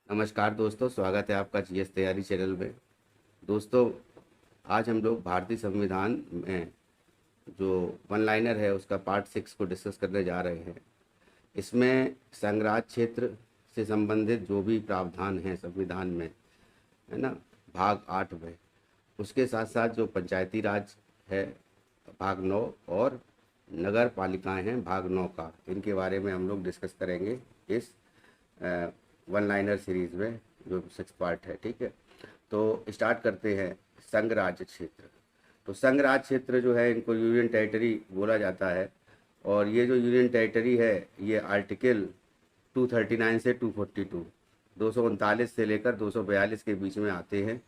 नमस्कार दोस्तों, स्वागत है आपका जीएस तैयारी चैनल में। दोस्तों, आज हम लोग भारतीय संविधान में जो वन लाइनर है उसका पार्ट 6 को डिस्कस करने जा रहे हैं। इसमें संघराज क्षेत्र से संबंधित जो भी प्रावधान हैं संविधान में, है ना, भाग 8 में, उसके साथ साथ जो पंचायती राज है भाग 9 और नगर पालिकाएँ हैं भाग 9 का, इनके बारे में हम लोग डिस्कस करेंगे इस वन लाइनर सीरीज में जो 6 पार्ट है। ठीक है, तो स्टार्ट करते हैं। संघ राज्य क्षेत्र। तो संघ राज्य क्षेत्र जो है इनको यूनियन टेरिटरी बोला जाता है। और ये जो यूनियन टेरिटरी है ये आर्टिकल 239 से 242, 239 से लेकर 242 के बीच में आते हैं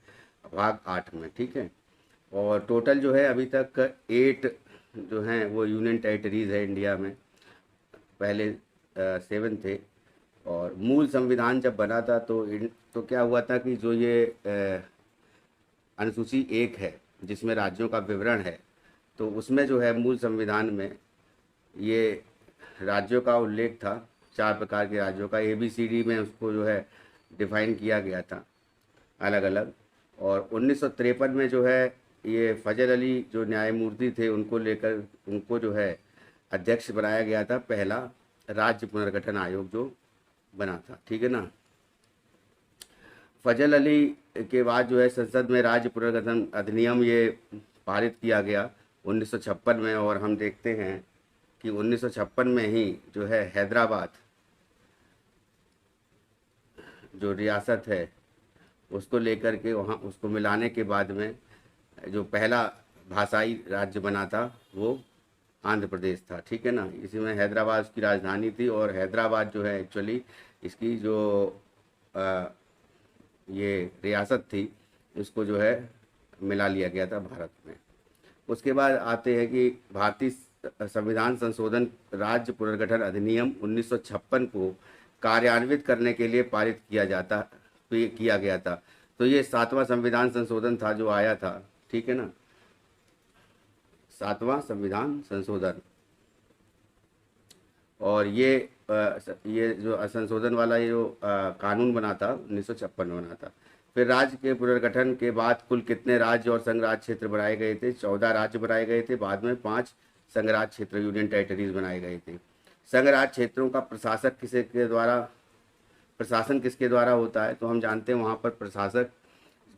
भाग 8 में। ठीक है, और टोटल जो है अभी तक 8 जो हैं वो यूनियन टेरिटरीज है इंडिया में। पहले 7 थे। और मूल संविधान जब बना था तो क्या हुआ था कि जो ये अनुसूची 1 है जिसमें राज्यों का विवरण है, तो उसमें जो है मूल संविधान में ये राज्यों का उल्लेख था। 4 प्रकार के राज्यों का ABCD में उसको जो है डिफाइन किया गया था अलग अलग। और 1953 में जो है ये फजल अली जो न्यायमूर्ति थे उनको लेकर उनको जो है अध्यक्ष बनाया गया था, पहला राज्य पुनर्गठन आयोग जो बना था। ठीक है ना। फजल अली के बाद जो है संसद में राज्य पुनर्गठन अधिनियम ये पारित किया गया 1956 में। और हम देखते हैं कि 1956 में ही जो है हैदराबाद जो रियासत है उसको लेकर के वहाँ उसको मिलाने के बाद में जो पहला भाषाई राज्य बना था वो आंध्र प्रदेश था। ठीक है ना। इसी में हैदराबाद उसकी राजधानी थी। और हैदराबाद जो है एक्चुअली इसकी जो ये रियासत थी उसको जो है मिला लिया गया था भारत में। उसके बाद आते हैं कि भारतीय संविधान संशोधन राज्य पुनर्गठन अधिनियम 1956 को कार्यान्वित करने के लिए पारित किया गया था। तो ये 7वां संविधान संशोधन था जो आया था। ठीक है ना, 7वां संविधान संशोधन। और ये जो संशोधन वाला ये जो कानून बना था 1956 में बना था। फिर राज्य के पुनर्गठन के बाद कुल कितने राज्य और संघ राज्य क्षेत्र बनाए गए थे? 14 राज्य बनाए गए थे। बाद में 5 संघ राज्य क्षेत्र यूनियन टेरिटरीज बनाए गए थे। संघ राज्य क्षेत्रों का प्रशासन किसके द्वारा होता है? तो हम जानते हैं वहाँ पर प्रशासक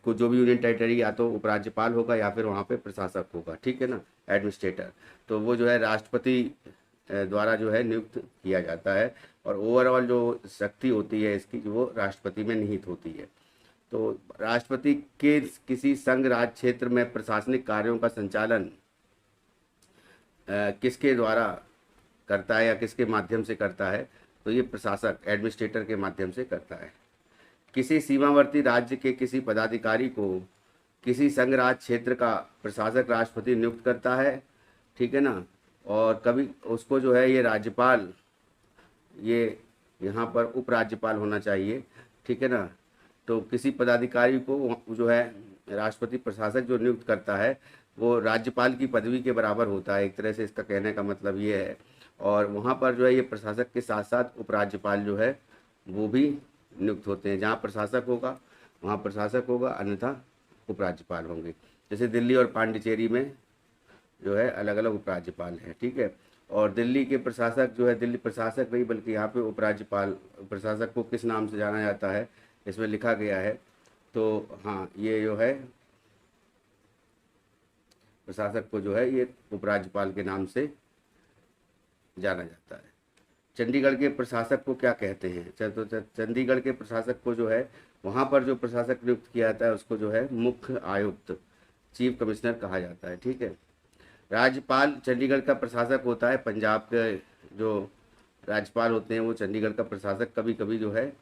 को जो भी यूनियन टेरिटरी या तो उपराज्यपाल होगा या फिर वहाँ पे प्रशासक होगा। ठीक है ना, एडमिनिस्ट्रेटर। तो वो जो है राष्ट्रपति द्वारा जो है नियुक्त किया जाता है। और ओवरऑल जो शक्ति होती है इसकी वो राष्ट्रपति में निहित होती है। तो राष्ट्रपति के किसी संघ राज्य क्षेत्र में प्रशासनिक कार्यों का संचालन किसके द्वारा करता है या किसके माध्यम से करता है? तो ये प्रशासक एडमिनिस्ट्रेटर के माध्यम से करता है। किसी सीमावर्ती राज्य के किसी पदाधिकारी को किसी संघ राज्य क्षेत्र का प्रशासक राष्ट्रपति नियुक्त करता है। ठीक है ना। और कभी उसको जो है ये राज्यपाल, ये यहाँ पर उपराज्यपाल होना चाहिए। ठीक है ना। तो किसी पदाधिकारी को जो है राष्ट्रपति प्रशासक जो नियुक्त करता है वो राज्यपाल की पदवी के बराबर होता है, एक तरह से इसका कहने का मतलब ये है। और वहाँ पर जो है ये प्रशासक के साथ साथ उपराज्यपाल जो है वो भी नियुक्त होते हैं। जहाँ प्रशासक होगा वहाँ प्रशासक होगा, अन्यथा उपराज्यपाल होंगे। जैसे दिल्ली और पांडिचेरी में जो है अलग अलग उपराज्यपाल हैं। ठीक है। और दिल्ली के प्रशासक जो है दिल्ली प्रशासक नहीं बल्कि यहाँ पे उपराज्यपाल, प्रशासक को किस नाम से जाना जाता है इसमें लिखा गया है। तो हाँ, ये जो है प्रशासक को जो है ये उपराज्यपाल के नाम से जाना जाता है। चंडीगढ़ के प्रशासक को क्या कहते हैं? तो चंडीगढ़ के प्रशासक को जो है वहाँ पर जो प्रशासक नियुक्त किया जाता है उसको जो है मुख्य आयुक्त, चीफ कमिश्नर कहा जाता है। ठीक है। राज्यपाल चंडीगढ़ का प्रशासक होता है। पंजाब के जो राज्यपाल होते हैं वो चंडीगढ़ का प्रशासक कभी कभी जो है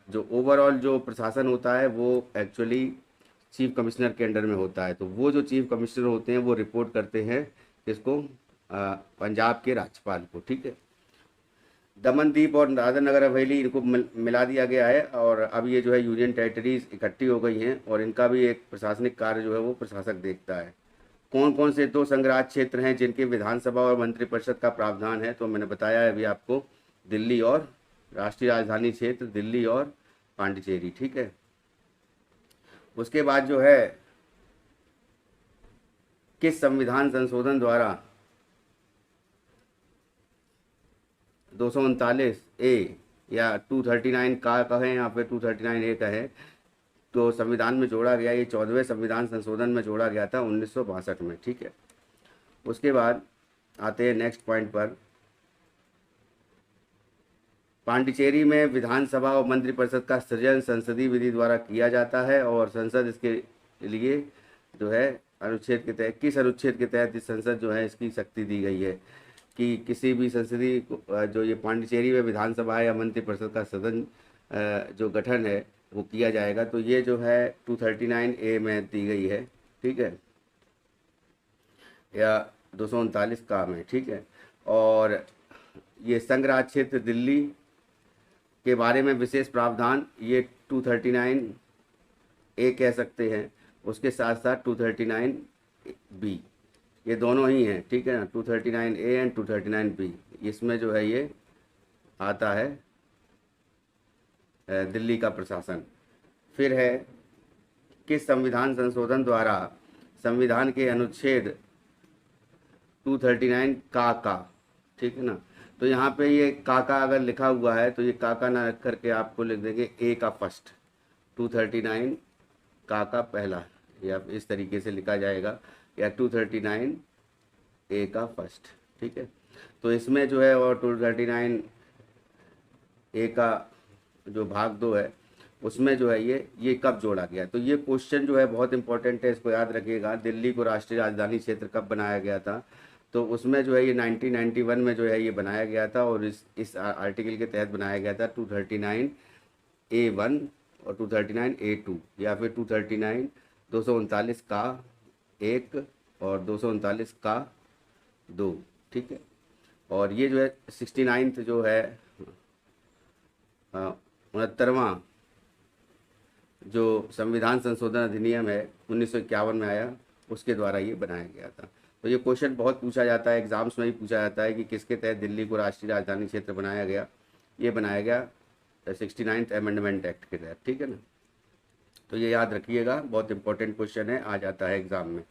जो ओवरऑल जो प्रशासन होता है वो एक्चुअली चीफ कमिश्नर के अंडर में होता है। तो वो जो चीफ कमिश्नर होते हैं वो रिपोर्ट करते हैं किसको? पंजाब के राज्यपाल को। ठीक है। दमन दीप और दादर नगर हवेली इनको मिला दिया गया है और अब ये जो है यूनियन टेरिटरीज इकट्ठी हो गई हैं और इनका भी एक प्रशासनिक कार्य जो है वो प्रशासक देखता है। कौन कौन से 2 संघराज क्षेत्र हैं जिनके विधानसभा और मंत्रिपरिषद का प्रावधान है? तो मैंने बताया है अभी आपको, दिल्ली और राष्ट्रीय राजधानी क्षेत्र दिल्ली और पांडिचेरी, ठीक है। उसके बाद जो है किस संविधान संशोधन द्वारा 239 ए या 239 का कहें या फिर 239 ए कहें, तो संविधान में जोड़ा गया, ये 14वें संविधान संशोधन में जोड़ा गया था 1962 में, ठीक है। उसके बाद आते हैं नेक्स्ट पॉइंट पर। पांडिचेरी में विधानसभा और मंत्रिपरिषद का सृजन संसदीय विधि द्वारा किया जाता है और संसद इसके लिए जो है अनुच्छेद के तहत, किस अनुच्छेद के तहत इस संसद जो है इसकी शक्ति दी गई है कि किसी भी संसदीय जो ये पांडिचेरी में विधानसभा या मंत्रिपरिषद का सदन जो गठन है वो किया जाएगा, तो ये जो है 239 ए में दी गई है, ठीक है, या 239 का में, ठीक है। और ये संघ राज्य क्षेत्र दिल्ली के बारे में विशेष प्रावधान ये 239 ए कह सकते हैं, उसके साथ साथ 239 बी, ये दोनों ही हैं, ठीक है ना। 239 ए एंड 239 बी, इसमें जो है ये आता है दिल्ली का प्रशासन। फिर है किस संविधान संशोधन द्वारा संविधान के अनुच्छेद 239 का, ठीक है ना। तो यहाँ पे ये काका अगर लिखा हुआ है तो ये काका ना रख करके आपको लिख देंगे ए का फर्स्ट, 239 काका पहला, या इस तरीके से लिखा जाएगा, या 239 ए का फर्स्ट, ठीक है। तो इसमें जो है और 239 ए का जो भाग 2 है उसमें जो है ये कब जोड़ा गया, तो ये क्वेश्चन जो है बहुत इंपॉर्टेंट है, इसको याद रखिएगा। दिल्ली को राष्ट्रीय राजधानी क्षेत्र कब बनाया गया था, तो उसमें जो है ये 1991 में जो है ये बनाया गया था और इस आर्टिकल के तहत बनाया गया था 239A1 और 239A2, या फिर 239 239 का 1 और 239 का 2, ठीक है। और ये जो है 69 जो है 69वां जो संविधान संशोधन अधिनियम है 1951 में आया, उसके द्वारा ये बनाया गया था। तो ये क्वेश्चन बहुत पूछा जाता है, एग्जाम्स में ही पूछा जाता है कि किसके तहत दिल्ली को राष्ट्रीय राजधानी क्षेत्र बनाया गया। ये बनाया गया 69th अमेंडमेंट एक्ट के तहत, ठीक है ना। तो ये याद रखिएगा, बहुत इंपॉर्टेंट क्वेश्चन है, आ जाता है एग्जाम में।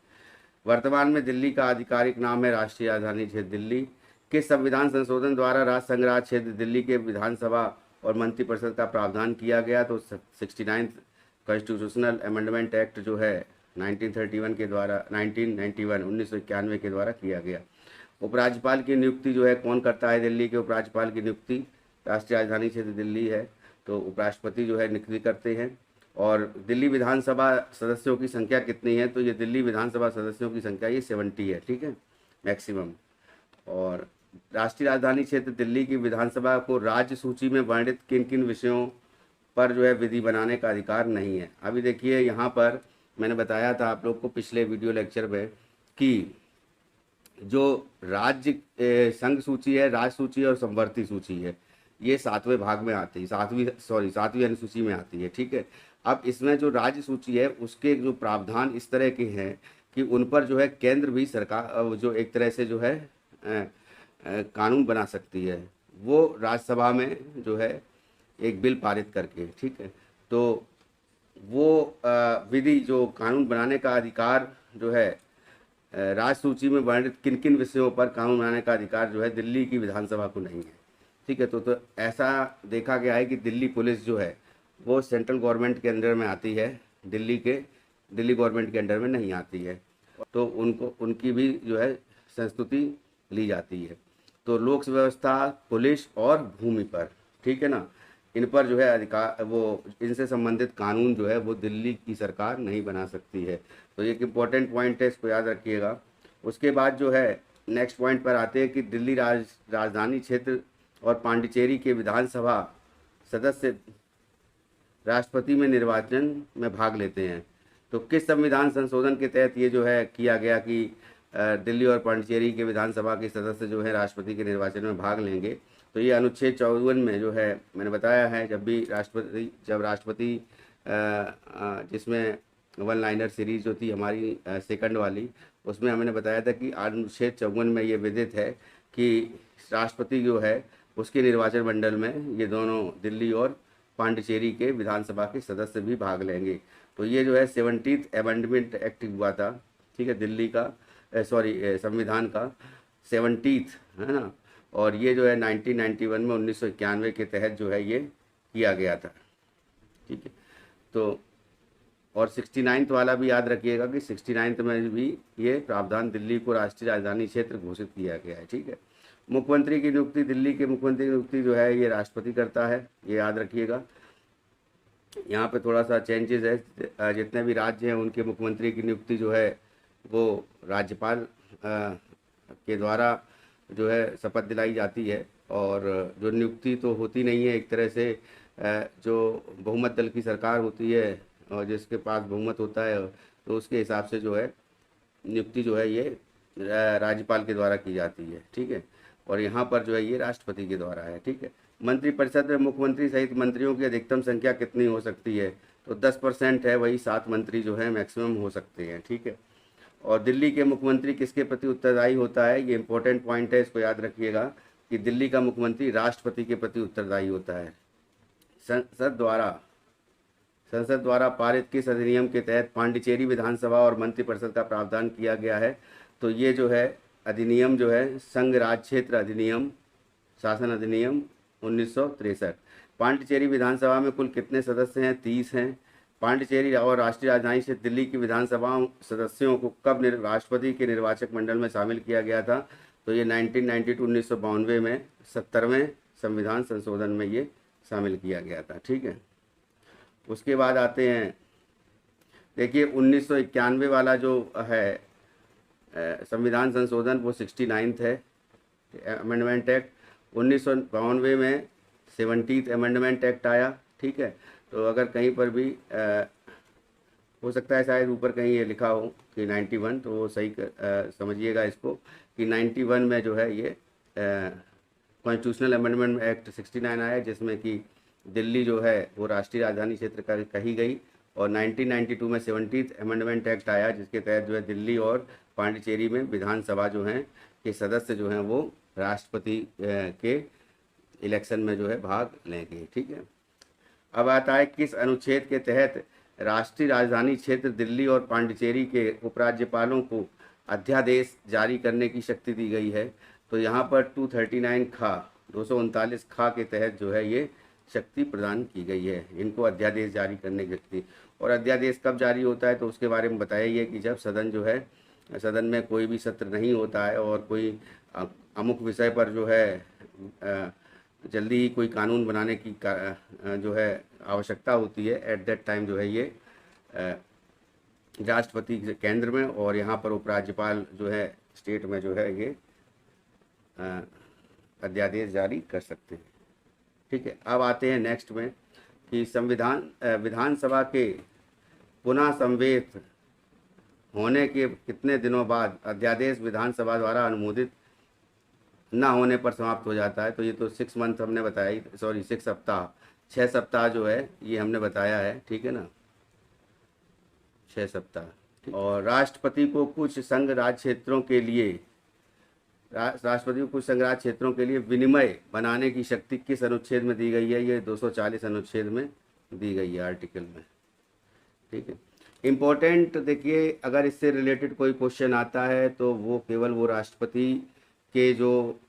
वर्तमान में दिल्ली का आधिकारिक नाम है राष्ट्रीय राजधानी क्षेत्र दिल्ली। किस संविधान संशोधन द्वारा राज संघ राज्य क्षेत्र दिल्ली के विधानसभा और मंत्रिपरिषद का प्रावधान किया गया, तो 69th कॉन्स्टिट्यूशनल अमेंडमेंट एक्ट जो है 1931 के द्वारा 1991 के द्वारा किया गया। उपराज्यपाल की नियुक्ति जो है कौन करता है, दिल्ली के उपराज्यपाल की नियुक्ति राष्ट्रीय राजधानी क्षेत्र दिल्ली है, तो उपराष्ट्रपति जो है नियुक्ति करते हैं। और दिल्ली विधानसभा सदस्यों की संख्या कितनी है, तो ये दिल्ली विधानसभा सदस्यों की संख्या ये 70 है, ठीक है, मैक्सिमम। और राष्ट्रीय राजधानी क्षेत्र दिल्ली की विधानसभा को राज्य सूची में वर्णित किन किन विषयों पर जो है विधि बनाने का अधिकार नहीं है। अभी देखिए यहाँ पर मैंने बताया था आप लोग को पिछले वीडियो लेक्चर में कि जो राज्य संघ सूची है, राज्य सूची और संवर्ती सूची है, ये 7वें भाग में आती है, 7वीं अनुसूची में आती है, ठीक है। अब इसमें जो राज्य सूची है उसके जो प्रावधान इस तरह के हैं कि उन पर जो है केंद्र भी सरकार जो एक तरह से जो है कानून बना सकती है, वो राज्यसभा में जो है एक बिल पारित करके, ठीक है। तो वो विधि जो कानून बनाने का अधिकार जो है राज्य सूची में वर्णित किन किन विषयों पर कानून बनाने का अधिकार जो है दिल्ली की विधानसभा को नहीं है, ठीक है। तो ऐसा देखा गया है कि दिल्ली पुलिस जो है वो सेंट्रल गवर्नमेंट के अंडर में आती है, दिल्ली गवर्नमेंट के अंडर में नहीं आती है, तो उनकी भी जो है संस्तुति ली जाती है। तो लोक व्यवस्था, पुलिस और भूमि पर, ठीक है ना, इन पर जो है अधिकार, वो इनसे संबंधित कानून जो है वो दिल्ली की सरकार नहीं बना सकती है। तो ये एक इम्पॉर्टेंट पॉइंट है, इसको याद रखिएगा। उसके बाद जो है नेक्स्ट पॉइंट पर आते हैं कि दिल्ली राजधानी क्षेत्र और पांडिचेरी के विधानसभा सदस्य राष्ट्रपति में निर्वाचन में भाग लेते हैं। तो किस संविधान संशोधन के तहत ये जो है किया गया कि दिल्ली और पांडिचेरी के विधानसभा के सदस्य जो है राष्ट्रपति के निर्वाचन में भाग लेंगे, तो ये अनुच्छेद 54 में जो है मैंने बताया है, जब राष्ट्रपति जिसमें वन लाइनर सीरीज जो थी हमारी सेकंड वाली, उसमें हमने बताया था कि अनुच्छेद 54 में ये विदित है कि राष्ट्रपति जो है उसके निर्वाचन मंडल में ये दोनों दिल्ली और पांडिचेरी के विधानसभा के सदस्य भी भाग लेंगे। तो ये जो है 70th अमेंडमेंट एक्ट हुआ था, ठीक है, दिल्ली का संविधान का 70th, है ना। और ये जो है 1991 में 1991 के तहत जो है ये किया गया था, ठीक है। तो और 69th वाला भी याद रखिएगा कि 69th में भी ये प्रावधान दिल्ली को राष्ट्रीय राजधानी क्षेत्र घोषित किया गया है, ठीक है। मुख्यमंत्री की नियुक्ति, दिल्ली के मुख्यमंत्री की नियुक्ति जो है ये राष्ट्रपति करता है, ये याद रखिएगा। यहाँ पे थोड़ा सा चेंजेस है, जितने भी राज्य हैं उनके मुख्यमंत्री की नियुक्ति जो है वो राज्यपाल के द्वारा जो है शपथ दिलाई जाती है। और जो नियुक्ति तो होती नहीं है, एक तरह से जो बहुमत दल की सरकार होती है और जिसके पास बहुमत होता है तो उसके हिसाब से जो है नियुक्ति जो है ये राज्यपाल के द्वारा की जाती है, ठीक है। और यहाँ पर जो है ये राष्ट्रपति के द्वारा है, ठीक है। मंत्रिपरिषद में मुख्यमंत्री सहित मंत्रियों की अधिकतम संख्या कितनी हो सकती है? तो 10% है, वही 7 मंत्री जो है मैक्सिमम हो सकते हैं, ठीक है। और दिल्ली के मुख्यमंत्री किसके प्रति उत्तरदायी होता है? ये इंपॉर्टेंट पॉइंट है, इसको याद रखिएगा कि दिल्ली का मुख्यमंत्री राष्ट्रपति के प्रति उत्तरदायी होता है। संसद द्वारा पारित किस अधिनियम के तहत पांडिचेरी विधानसभा और मंत्रिपरिषद का प्रावधान किया गया है? तो ये जो है अधिनियम जो है संघ राज्य क्षेत्र अधिनियम, शासन अधिनियम 1963। पांडिचेरी विधानसभा में कुल कितने सदस्य हैं? 30 हैं। पांडिचेरी और राष्ट्रीय राजधानी क्षेत्र दिल्ली की विधानसभा सदस्यों को कब राष्ट्रपति के निर्वाचक मंडल में शामिल किया गया था? तो ये 1992 में 70वें संविधान संशोधन में ये शामिल किया गया था, ठीक है। उसके बाद आते हैं, देखिए 1991 वाला जो है संविधान संशोधन वो 69th है अमेंडमेंट एक्ट। 1992 में 70th अमेंडमेंट एक्ट आया, ठीक है। तो अगर कहीं पर भी हो सकता है शायद ऊपर कहीं ये लिखा हो कि 91, तो वो सही समझिएगा इसको कि 91 में जो है ये कॉन्स्टिट्यूशनल अमेंडमेंट एक्ट 69 आया, जिसमें कि दिल्ली जो है वो राष्ट्रीय राजधानी क्षेत्र का कही गई। और 1992 में 70th अमेंडमेंट एक्ट आया, जिसके तहत जो है दिल्ली और पांडिचेरी में विधानसभा जो हैं के सदस्य जो हैं वो राष्ट्रपति के इलेक्शन में जो है भाग लेंगे, ठीक है। अब आता है किस अनुच्छेद के तहत राष्ट्रीय राजधानी क्षेत्र दिल्ली और पांडिचेरी के उपराज्यपालों को अध्यादेश जारी करने की शक्ति दी गई है? तो यहाँ पर 239 खा के तहत जो है ये शक्ति प्रदान की गई है, इनको अध्यादेश जारी करने की शक्ति। और अध्यादेश कब जारी होता है? तो उसके बारे में बताया ये कि जब सदन में कोई भी सत्र नहीं होता है और कोई अमुक विषय पर जो है जल्दी ही कोई कानून बनाने की जो है आवश्यकता होती है, एट दैट टाइम जो है ये राष्ट्रपति केंद्र में और यहाँ पर उपराज्यपाल जो है स्टेट में जो है ये अध्यादेश जारी कर सकते हैं, ठीक है। अब आते हैं नेक्स्ट में कि विधानसभा के पुनः संवेद होने के कितने दिनों बाद अध्यादेश विधानसभा द्वारा अनुमोदित न होने पर समाप्त हो जाता है? तो ये तो 6 मंथ हमने बताया, 6 सप्ताह, 6 सप्ताह जो है ये हमने बताया है, ठीक है ना, 6 सप्ताह। और राष्ट्रपति को कुछ संघ राज्य क्षेत्रों के लिए विनिमय बनाने की शक्ति किस अनुच्छेद में दी गई है? ये 240 अनुच्छेद में दी गई है, आर्टिकल में, ठीक है। इम्पोर्टेंट देखिए, अगर इससे रिलेटेड कोई क्वेश्चन आता है तो वो केवल वो राष्ट्रपति के जो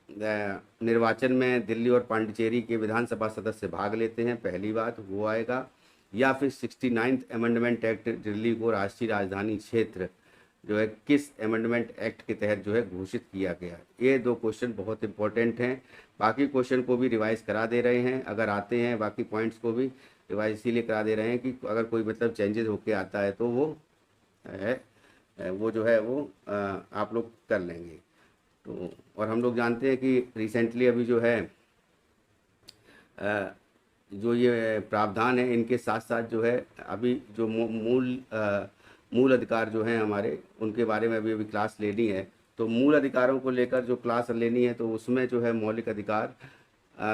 निर्वाचन में दिल्ली और पांडिचेरी के विधानसभा सदस्य भाग लेते हैं, पहली बात वो आएगा, या फिर 69th अमेंडमेंट एक्ट दिल्ली को राष्ट्रीय राजधानी क्षेत्र जो है किस अमेंडमेंट एक्ट के तहत जो है घोषित किया गया। ये 2 क्वेश्चन बहुत इंपॉर्टेंट हैं। बाकी क्वेश्चन को भी रिवाइज करा दे रहे हैं, अगर आते हैं बाकी पॉइंट्स को भी रिवाइज इसीलिए करा दे रहे हैं कि अगर कोई मतलब चेंजेस होके आता है तो वो जो है वो आप लोग कर लेंगे। तो और हम लोग जानते हैं कि रिसेंटली अभी जो है जो ये प्रावधान है, इनके साथ साथ जो है अभी जो मूल अधिकार जो हैं हमारे, उनके बारे में अभी क्लास लेनी है। तो मूल अधिकारों को लेकर जो क्लास लेनी है, तो उसमें जो है मौलिक अधिकार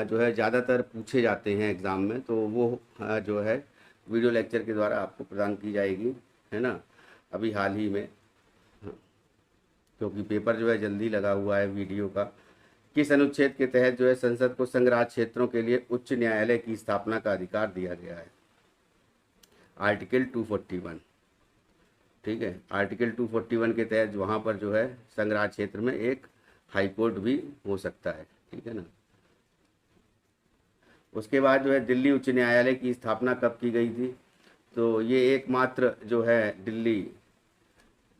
जो है ज़्यादातर पूछे जाते हैं एग्ज़ाम में, तो वो जो है वीडियो लेक्चर के द्वारा आपको प्रदान की जाएगी, है ना, अभी हाल ही में, क्योंकि पेपर जो है जल्दी लगा हुआ है वीडियो का। किस अनुच्छेद के तहत जो है संसद को संघ राज्य क्षेत्रों के लिए उच्च न्यायालय की स्थापना का अधिकार दिया गया है? आर्टिकल 241। ठीक है, आर्टिकल 241 के तहत वहाँ पर जो है संघ राज्य क्षेत्र में एक हाई कोर्ट भी हो सकता है। ठीक है ना। उसके बाद जो है दिल्ली उच्च न्यायालय की स्थापना कब की गई थी? तो ये एकमात्र जो है दिल्ली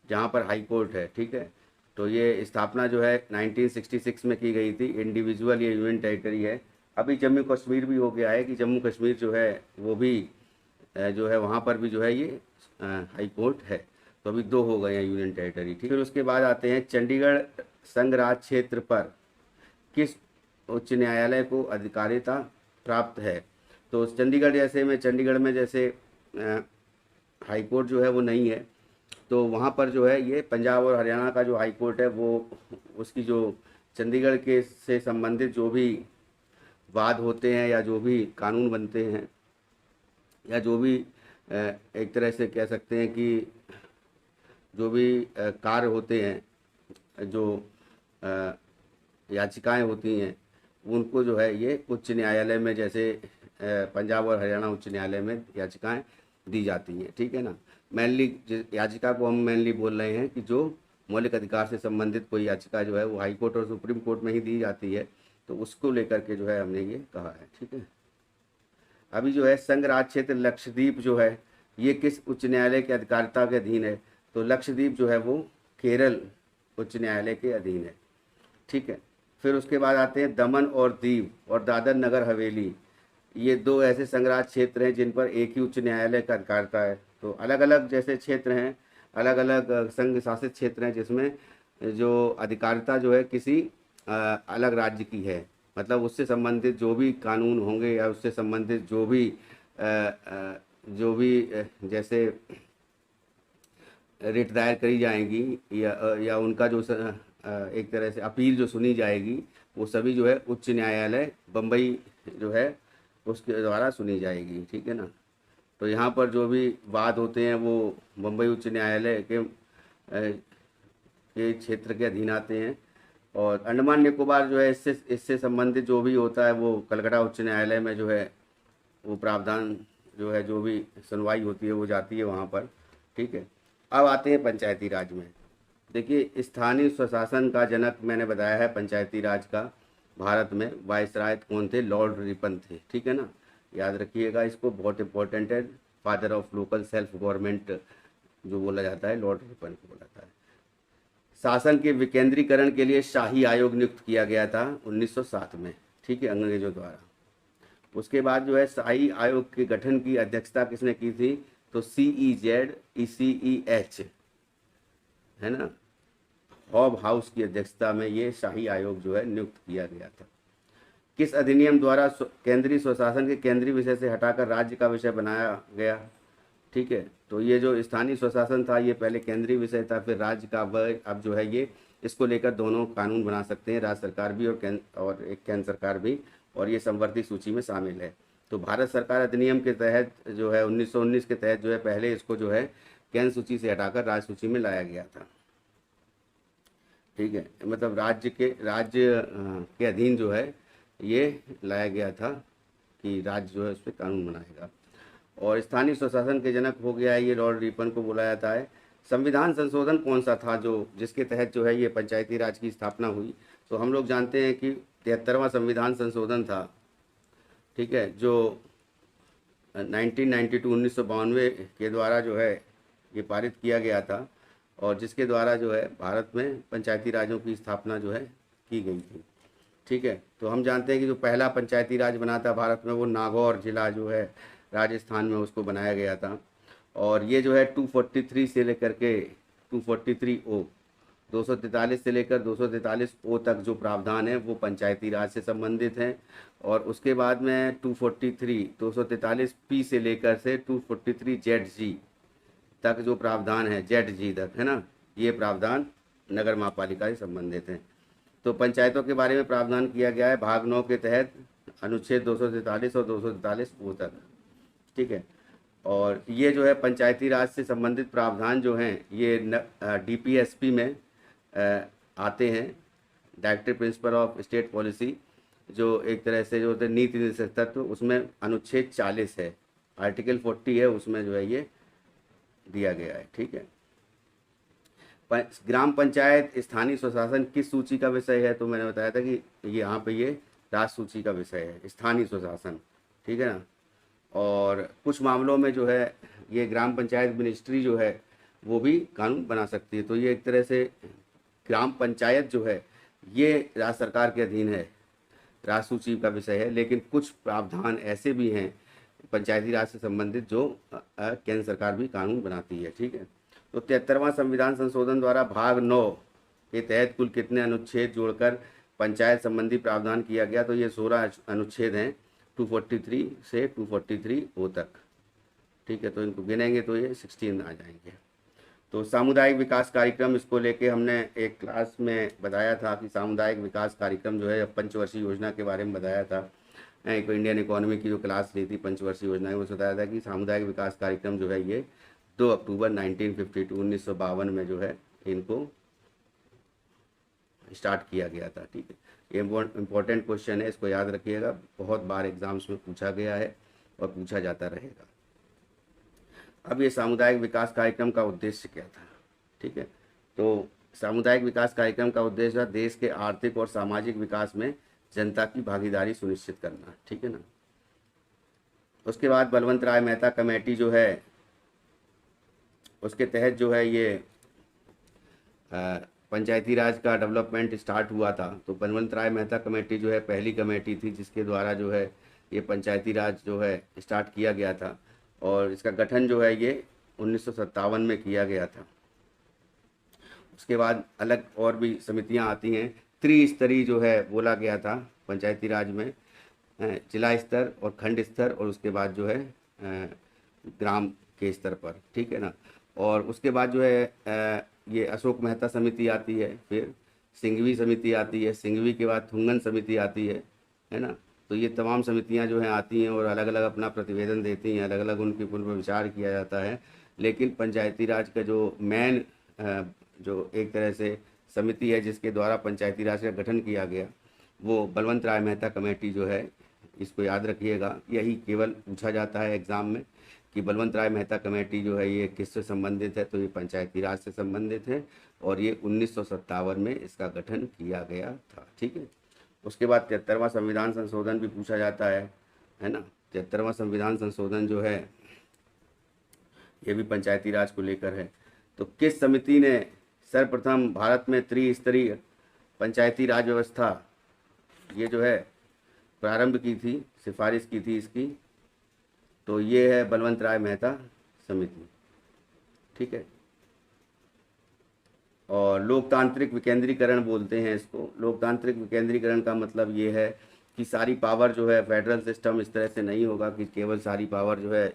जहाँ पर हाई कोर्ट है। ठीक है, तो ये स्थापना जो है 1966 में की गई थी। इंडिविजुअल ये यूनियन टेरिटरी है। अभी जम्मू कश्मीर भी हो गया है कि जम्मू कश्मीर जो है वो भी जो है वहाँ पर भी जो है ये हाई कोर्ट है। तो अभी 2 हो गए हैं यूनियन टेरिटरी। ठीक, फिर उसके बाद आते हैं चंडीगढ़ संघ राज्य क्षेत्र पर किस उच्च न्यायालय को अधिकारिता प्राप्त है? तो चंडीगढ़ जैसे में चंडीगढ़ में जैसे हाई कोर्ट जो है वो नहीं है, तो वहाँ पर जो है ये पंजाब और हरियाणा का जो हाई कोर्ट है वो उसकी जो चंडीगढ़ के से संबंधित जो भी वाद होते हैं या जो भी कानून बनते हैं या जो भी एक तरह से कह सकते हैं कि जो भी कार्य होते हैं, जो याचिकाएं होती हैं, उनको जो है ये उच्च न्यायालय में जैसे पंजाब और हरियाणा उच्च न्यायालय में याचिकाएं दी जाती हैं। ठीक है ना। मेनली याचिका को हम मेनली बोल रहे हैं कि जो मौलिक अधिकार से संबंधित कोई याचिका जो है वो हाई कोर्ट और सुप्रीम कोर्ट में ही दी जाती है, तो उसको लेकर के जो है हमने ये कहा है। ठीक है, अभी जो है संघ राज्य क्षेत्र लक्षद्वीप जो है ये किस उच्च न्यायालय के अधिकारिता के अधीन है? तो लक्षद्वीप जो है वो केरल उच्च न्यायालय के अधीन है। ठीक है, फिर उसके बाद आते हैं दमन और दीव और दादर नगर हवेली। ये 2 ऐसे संघ राज्य क्षेत्र हैं जिन पर एक ही उच्च न्यायालय का अधिकारिता है। तो अलग अलग जैसे क्षेत्र हैं, अलग अलग संघ शासित क्षेत्र हैं जिसमें जो अधिकारिता जो है किसी अलग राज्य की है। मतलब उससे संबंधित जो भी कानून होंगे या उससे संबंधित जो भी जैसे रिट दायर करी जाएंगी या उनका जो एक तरह से अपील जो सुनी जाएगी वो सभी जो है उच्च न्यायालय बम्बई जो है उसके द्वारा सुनी जाएगी। ठीक है ना। तो यहाँ पर जो भी वाद होते हैं वो बम्बई उच्च न्यायालय के क्षेत्र के अधीन आते हैं। और अंडमान निकोबार जो है इससे संबंधित जो भी होता है वो कलकत्ता उच्च न्यायालय में जो है वो प्रावधान जो है जो भी सुनवाई होती है वो जाती है वहाँ पर। ठीक है, अब आते हैं पंचायती राज में। देखिए, स्थानीय स्वशासन का जनक मैंने बताया है पंचायती राज का भारत में वायसराय कौन थे? लॉर्ड रिपन थे। ठीक है ना, याद रखिएगा इसको, बहुत इंपॉर्टेंट है। Father of local self government जो बोला जाता है लॉर्ड रिपन को बोला जाता है। शासन के विकेंद्रीकरण के लिए शाही आयोग नियुक्त किया गया था 1907 में। ठीक है, अंग्रेजों द्वारा। उसके बाद जो है शाही आयोग के गठन की अध्यक्षता किसने की थी? तो CEZ है ना, हॉब हाउस की अध्यक्षता में ये शाही आयोग जो है नियुक्त किया गया था। किस अधिनियम द्वारा केंद्रीय स्वशासन के केंद्रीय विषय से हटाकर राज्य का विषय बनाया गया? ठीक है, तो ये जो स्थानीय स्वशासन था ये पहले केंद्रीय विषय था, फिर राज्य का अब जो है ये इसको लेकर दोनों कानून बना सकते हैं, राज्य सरकार भी और एक केंद्र सरकार भी, और ये संवर्ती सूची में शामिल है। तो भारत सरकार अधिनियम के तहत जो है 1919 के तहत जो है पहले इसको जो है केंद्र सूची से हटाकर राज्य सूची में लाया गया था। ठीक है, मतलब राज्य के अधीन जो है ये लाया गया था कि राज्य जो है उस पर कानून बनाएगा। और स्थानीय स्वशासन के जनक हो गया है ये लॉर्ड रिपन को बोला जाता है। संविधान संशोधन कौन सा था जो जिसके तहत जो है ये पंचायती राज की स्थापना हुई? तो हम लोग जानते हैं कि 73वां संविधान संशोधन था। ठीक है, जो 1992 के द्वारा जो है ये पारित किया गया था और जिसके द्वारा जो है भारत में पंचायती राजों की स्थापना जो है की गई थी। ठीक है, तो हम जानते हैं कि जो पहला पंचायती राज बना था भारत में वो नागौर जिला जो है राजस्थान में उसको बनाया गया था। और ये जो है 243 से लेकर के 243O 243 से लेकर 243O तक जो प्रावधान है वो पंचायती राज से संबंधित हैं। और उसके बाद में 243P से लेकर से 243ZG तक जो प्रावधान है ZG तक है ना, ये प्रावधान नगर महापालिका से संबंधित हैं। तो पंचायतों के बारे में प्रावधान किया गया है भाग 9 के तहत अनुच्छेद 243 और 243O तक। ठीक है, और ये जो है पंचायती राज से संबंधित प्रावधान जो हैं ये DPSP में आते हैं, directive principle of state policy, जो एक तरह से जो होते हैं नीति निर्देशक तत्व, उसमें अनुच्छेद 40 है, आर्टिकल 40 है, उसमें जो है ये दिया गया है। ठीक है। ग्राम पंचायत स्थानीय स्वशासन किस सूची का विषय है? तो मैंने बताया था कि ये यहाँ पे ये राष्ट्र सूची का विषय है, स्थानीय स्वशासन। ठीक है ना। और कुछ मामलों में जो है ये ग्राम पंचायत मिनिस्ट्री जो है वो भी कानून बना सकती है। तो ये एक तरह से ग्राम पंचायत जो है ये राज्य सरकार के अधीन है, राष्ट्र सूची का विषय है, लेकिन कुछ प्रावधान ऐसे भी हैं पंचायती राज से संबंधित जो केंद्र सरकार भी कानून बनाती है। ठीक है। तो 73वां संविधान संशोधन द्वारा भाग 9 के तहत कुल कितने अनुच्छेद जोड़कर पंचायत संबंधी प्रावधान किया गया? तो ये 16 अनुच्छेद हैं, 243 से 243 तक। ठीक है। तो इनको गिनेंगे तो ये 16 आ जाएंगे। तो सामुदायिक विकास कार्यक्रम, इसको लेके हमने एक क्लास में बताया था कि सामुदायिक विकास कार्यक्रम जो है पंचवर्षीय योजना के बारे में बताया था। एक इंडियन इकोनॉमी की जो क्लास ली थी पंचवर्षीय योजना, वो बताया था कि सामुदायिक विकास कार्यक्रम जो है ये 2 अक्टूबर 1952 में जो है इनको स्टार्ट किया गया था। ठीक है। ये इम्पोर्टेंट क्वेश्चन है, इसको याद रखिएगा, बहुत बार एग्जाम्स में पूछा गया है और पूछा जाता रहेगा। अब ये सामुदायिक विकास कार्यक्रम का उद्देश्य क्या था? ठीक है। तो सामुदायिक विकास कार्यक्रम का उद्देश्य देश के आर्थिक और सामाजिक विकास में जनता की भागीदारी सुनिश्चित करना। ठीक है ना। उसके बाद बलवंत राय मेहता कमेटी जो है उसके तहत जो है ये पंचायती राज का डेवलपमेंट स्टार्ट हुआ था। तो बलवंत राय मेहता कमेटी जो है पहली कमेटी थी जिसके द्वारा जो है ये पंचायती राज जो है स्टार्ट किया गया था, और इसका गठन जो है ये 1957 में किया गया था। उसके बाद अलग और भी समितियां आती हैं, त्रिस्तरीय जो है बोला गया था पंचायती राज में, जिला स्तर और खंड स्तर, और उसके बाद जो है ग्राम के स्तर पर। ठीक है ना। और उसके बाद जो है ये अशोक मेहता समिति आती है, फिर सिंघवी समिति आती है, सिंघवी के बाद थुंगन समिति आती है ना। तो ये तमाम समितियां जो हैं आती हैं और अलग अलग अपना प्रतिवेदन देती हैं, अलग अलग उनके ऊपर विचार किया जाता है। लेकिन पंचायती राज का जो मेन जो एक तरह से समिति है जिसके द्वारा पंचायती राज का गठन किया गया, वो बलवंत राय मेहता कमेटी जो है, इसको याद रखिएगा। यही केवल पूछा जाता है एग्ज़ाम में कि बलवंत राय मेहता कमेटी जो है ये किससे संबंधित है? तो ये पंचायती राज से संबंधित है, और ये 1957 में इसका गठन किया गया था। ठीक है। उसके बाद 73वां संविधान संशोधन भी पूछा जाता है ना। 73वां संविधान संशोधन जो है ये भी पंचायती राज को लेकर है। तो किस समिति ने सर्वप्रथम भारत में त्रिस्तरीय पंचायती राज व्यवस्था ये जो है प्रारंभ की थी, सिफारिश की थी इसकी? तो ये है बलवंत राय मेहता समिति। ठीक है। और लोकतांत्रिक विकेंद्रीकरण बोलते हैं इसको। लोकतांत्रिक विकेंद्रीकरण का मतलब ये है कि सारी पावर जो है, फेडरल सिस्टम इस तरह से नहीं होगा कि केवल सारी पावर जो है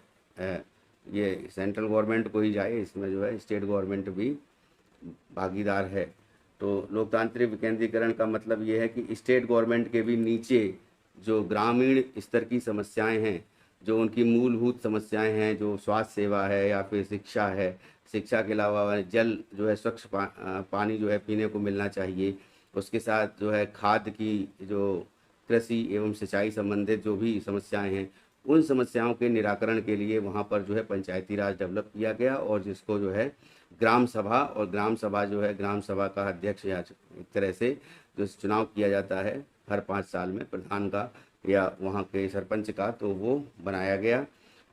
ये सेंट्रल गवर्नमेंट को ही जाए, इसमें जो है स्टेट गवर्नमेंट भी भागीदार है। तो लोकतांत्रिक विकेंद्रीकरण का मतलब ये है कि स्टेट गवर्नमेंट के भी नीचे जो ग्रामीण स्तर की समस्याएं हैं, जो उनकी मूलभूत समस्याएं हैं, जो स्वास्थ्य सेवा है या फिर शिक्षा है, शिक्षा के अलावा जल जो है स्वच्छ पानी जो है पीने को मिलना चाहिए, उसके साथ जो है खाद की जो कृषि एवं सिंचाई संबंधित जो भी समस्याएं हैं, उन समस्याओं के निराकरण के लिए वहाँ पर जो है पंचायती राज डेवलप किया गया, और जिसको जो है ग्राम सभा, और ग्राम सभा जो है ग्राम सभा का अध्यक्ष या एक तरह से जो चुनाव किया जाता है हर 5 साल में, प्रधान का या वहाँ के सरपंच का, तो वो बनाया गया।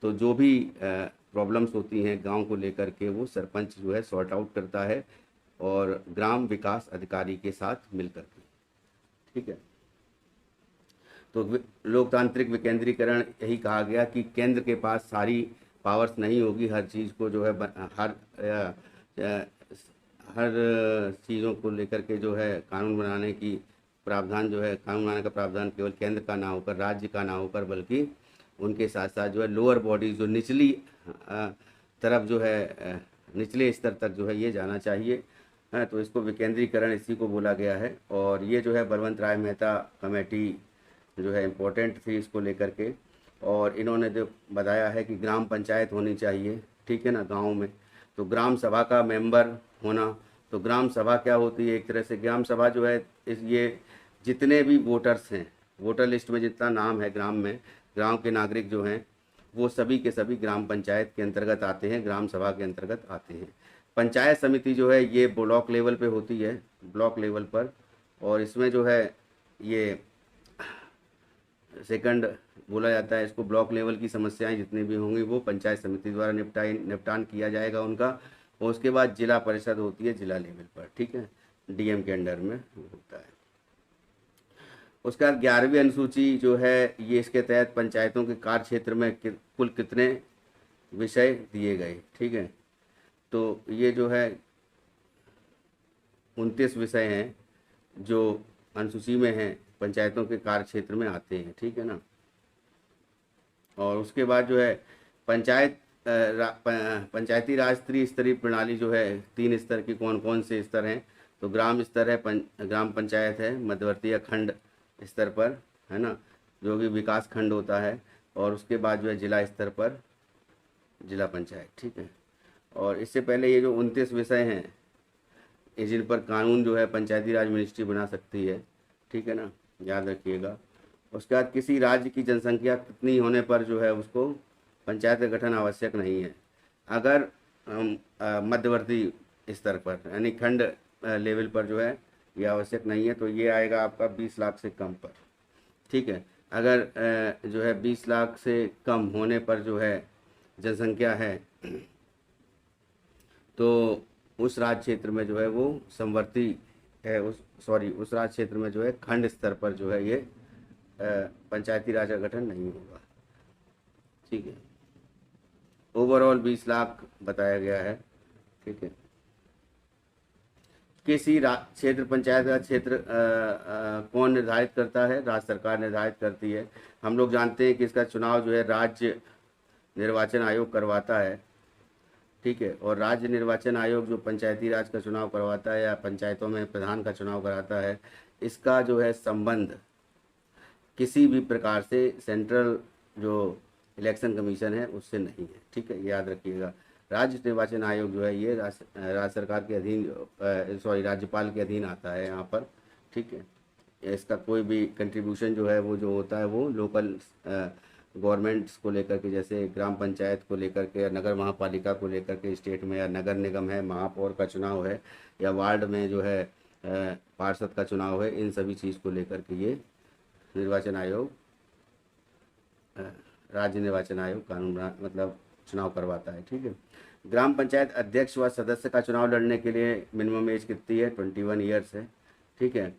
तो जो भी प्रॉब्लम्स होती हैं गांव को लेकर के वो सरपंच जो है सॉर्ट आउट करता है, और ग्राम विकास अधिकारी के साथ मिलकर के। ठीक है। तो लोकतांत्रिक विकेंद्रीकरण यही कहा गया कि केंद्र के पास सारी पावर्स नहीं होगी, हर चीज़ को जो है हर चीज़ों को लेकर के जो है कानून बनाने की प्रावधान जो है, कानून बनाने का प्रावधान केवल केंद्र का ना होकर, राज्य का ना होकर, बल्कि उनके साथ साथ जो है लोअर बॉडी जो निचली तरफ जो है निचले स्तर तक जो है ये जाना चाहिए। तो इसको विकेंद्रीकरण इसी को बोला गया है। और ये जो है बलवंत राय मेहता कमेटी जो है इम्पोर्टेंट थी इसको लेकर के, और इन्होंने जो बताया है कि ग्राम पंचायत होनी चाहिए। ठीक है ना, गाँव में। तो ग्राम सभा का मेंबर होना, तो ग्राम सभा क्या होती है? एक तरह से ग्राम सभा जो है ये जितने भी वोटर्स हैं, वोटर लिस्ट में जितना नाम है ग्राम में, गांव के नागरिक जो हैं वो सभी के सभी ग्राम पंचायत के अंतर्गत आते हैं, ग्राम सभा के अंतर्गत आते हैं। पंचायत समिति जो है ये ब्लॉक लेवल पे होती है, ब्लॉक लेवल पर, और इसमें जो है ये सेकंड बोला जाता है इसको। ब्लॉक लेवल की समस्याएं जितनी भी होंगी वो पंचायत समिति द्वारा निपटान किया जाएगा उनका। और उसके बाद जिला परिषद होती है जिला लेवल पर, ठीक है, डीएम के अंडर में होता है। उसके बाद 11वीं अनुसूची जो है ये इसके तहत पंचायतों के कार्य क्षेत्र में कुल कितने विषय दिए गए, ठीक है। तो ये जो है 29 विषय हैं जो अनुसूची में हैं, पंचायतों के कार्य क्षेत्र में आते हैं, ठीक है ना। और उसके बाद जो है पंचायती राज त्रिस्तरीय प्रणाली जो है 3 स्तर की, कौन कौन से स्तर हैं? तो ग्राम स्तर है, ग्राम पंचायत है, मध्यवर्ती खंड स्तर पर, है ना, जो कि विकास खंड होता है, और उसके बाद जो है जिला स्तर पर जिला पंचायत, ठीक है। और इससे पहले ये जो 29 विषय हैं जिन पर कानून जो है पंचायती राज मिनिस्ट्री बना सकती है, ठीक है ना, याद रखिएगा। उसके बाद किसी राज्य की जनसंख्या कितनी होने पर जो है उसको पंचायत का गठन आवश्यक नहीं है। अगर मध्यवर्ती स्तर पर यानी खंड लेवल पर जो है ये आवश्यक नहीं है, तो ये आएगा आपका 20 लाख से कम पर, ठीक है। अगर जो है 20 लाख से कम होने पर जो है जनसंख्या है तो उस राज्य क्षेत्र में जो है वो समवर्ती है, उस राज्य क्षेत्र में जो है खंड स्तर पर जो है ये पंचायती राज का गठन नहीं होगा, ठीक है। ओवरऑल 20 लाख बताया गया है, ठीक है। किसी क्षेत्र पंचायत का क्षेत्र कौन निर्धारित करता है? राज्य सरकार निर्धारित करती है। हम लोग जानते हैं कि इसका चुनाव जो है राज्य निर्वाचन आयोग करवाता है, ठीक है। और राज्य निर्वाचन आयोग जो पंचायती राज का चुनाव करवाता है या पंचायतों में प्रधान का चुनाव कराता है, इसका जो है संबंध किसी भी प्रकार से सेंट्रल जो इलेक्शन कमीशन है उससे नहीं है, ठीक है, याद रखिएगा। राज्य निर्वाचन आयोग जो है ये राज्य सरकार के अधीन, राज्यपाल के अधीन आता है यहाँ पर, ठीक है। इसका कोई भी कंट्रीब्यूशन जो है वो जो होता है वो लोकल गवर्नमेंट्स को लेकर के, जैसे ग्राम पंचायत को लेकर के, नगर महापालिका को लेकर के स्टेट में, या नगर निगम है, महापौर का चुनाव है, या वार्ड में जो है पार्षद का चुनाव है, इन सभी चीज़ को लेकर के ये निर्वाचन आयोग, राज्य निर्वाचन आयोग कानून मतलब चुनाव करवाता है, ठीक है। ग्राम पंचायत अध्यक्ष व सदस्य का चुनाव लड़ने के लिए मिनिमम एज कितनी है? 21 ईयर्स है, ठीक है।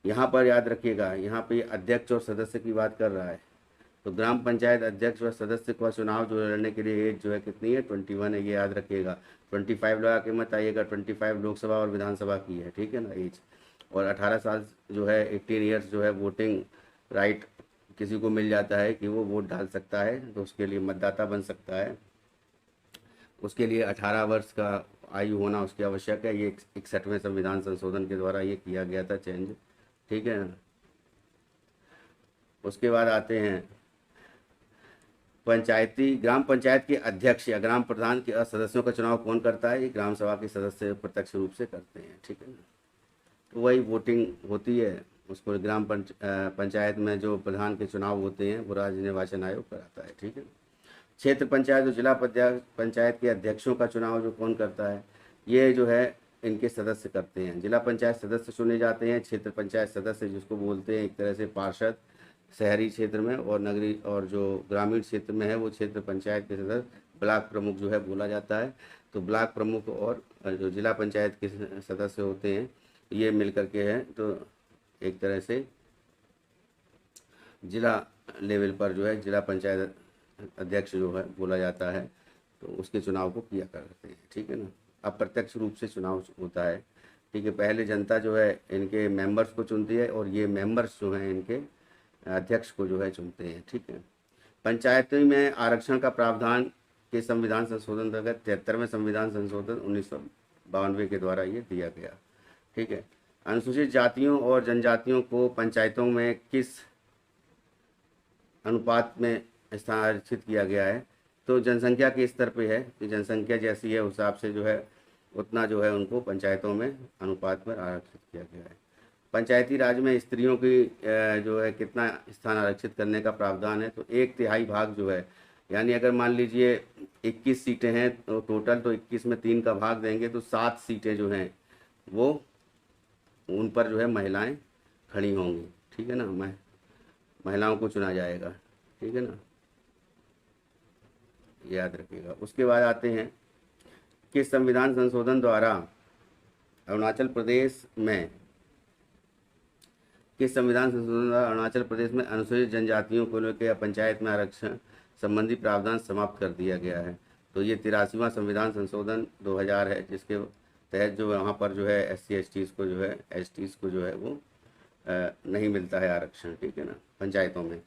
यहाँ पर याद रखिएगा, यहाँ पे अध्यक्ष और सदस्य की बात कर रहा है, तो ग्राम पंचायत अध्यक्ष व सदस्य का चुनाव जो लड़ने के लिए एज जो है कितनी है? 21 है, ये याद रखिएगा। 25 लगा के मत आइएगा, 25 लोकसभा और विधानसभा की है, ठीक है ना, एज। और 18 साल जो है 18 ईयर्स जो है वोटिंग राइट किसी को मिल जाता है कि वो वोट डाल सकता है, तो उसके लिए मतदाता बन सकता है। उसके लिए 18 वर्ष का आयु होना उसकी आवश्यक है। ये 61वें संविधान संशोधन के द्वारा ये किया गया था चेंज, ठीक है ना। उसके बाद आते हैं ग्राम पंचायत के अध्यक्ष या ग्राम प्रधान के सदस्यों का चुनाव कौन करता है? ये ग्राम सभा के सदस्य प्रत्यक्ष रूप से करते हैं, ठीक है ना। तो वही वोटिंग होती है, उसको ग्राम पंचायत में जो प्रधान के चुनाव होते हैं वो राज्य निर्वाचन आयोग कराता है, ठीक है। क्षेत्र पंचायत और जिला पंचायत के अध्यक्षों का चुनाव जो कौन करता है? ये जो है इनके सदस्य करते हैं। जिला पंचायत सदस्य चुने जाते हैं, क्षेत्र पंचायत सदस्य जिसको बोलते हैं एक तरह से पार्षद शहरी क्षेत्र में, और नगरी और जो ग्रामीण क्षेत्र में है वो क्षेत्र पंचायत के सदस्य ब्लॉक प्रमुख जो है बोला जाता है। तो ब्लॉक प्रमुख और जो जिला पंचायत के सदस्य होते हैं ये मिल करके हैं, तो एक तरह से जिला लेवल पर जो है जिला पंचायत अध्यक्ष जो है बोला जाता है, तो उसके चुनाव को किया करते हैं, ठीक है ना। अप्रत्यक्ष रूप से चुनाव होता है, ठीक है। पहले जनता जो है इनके मेंबर्स को चुनती है, और ये मेंबर्स जो हैं इनके अध्यक्ष को जो है चुनते हैं, ठीक है। पंचायती में आरक्षण का प्रावधान के संविधान संशोधन अंतर्गत 73वें संविधान संशोधन 1992 के द्वारा ये दिया गया, ठीक है। अनुसूचित जातियों और जनजातियों को पंचायतों में किस अनुपात में स्थानांतरित किया गया है? तो जनसंख्या के स्तर पे है कि जनसंख्या जैसी है उस हिसाब से जो है उतना जो है उनको पंचायतों में अनुपात पर आरक्षित किया गया है। पंचायती राज में स्त्रियों की जो है कितना स्थान आरक्षित करने का प्रावधान है, तो 1/3 भाग जो है, यानी अगर मान लीजिए 21 सीटें हैं तो टोटल, तो 21 में 3 का भाग देंगे तो 7 सीटें जो हैं वो उन पर जो है महिलाएं खड़ी होंगी। ठीक है ना, महिलाओं को चुना जाएगा। ठीक है ना, याद रखिएगा। उसके बाद आते हैं कि संविधान संशोधन द्वारा अरुणाचल प्रदेश में अरुणाचल प्रदेश में अनुसूचित जनजातियों को लेकर या पंचायत में आरक्षण संबंधी प्रावधान समाप्त कर दिया गया है। तो ये 83वां संविधान संशोधन 2000 है, जिसके तहत जो वहाँ पर जो है SC STs को जो है STs को जो है वो नहीं मिलता है आरक्षण। ठीक है ना, पंचायतों में।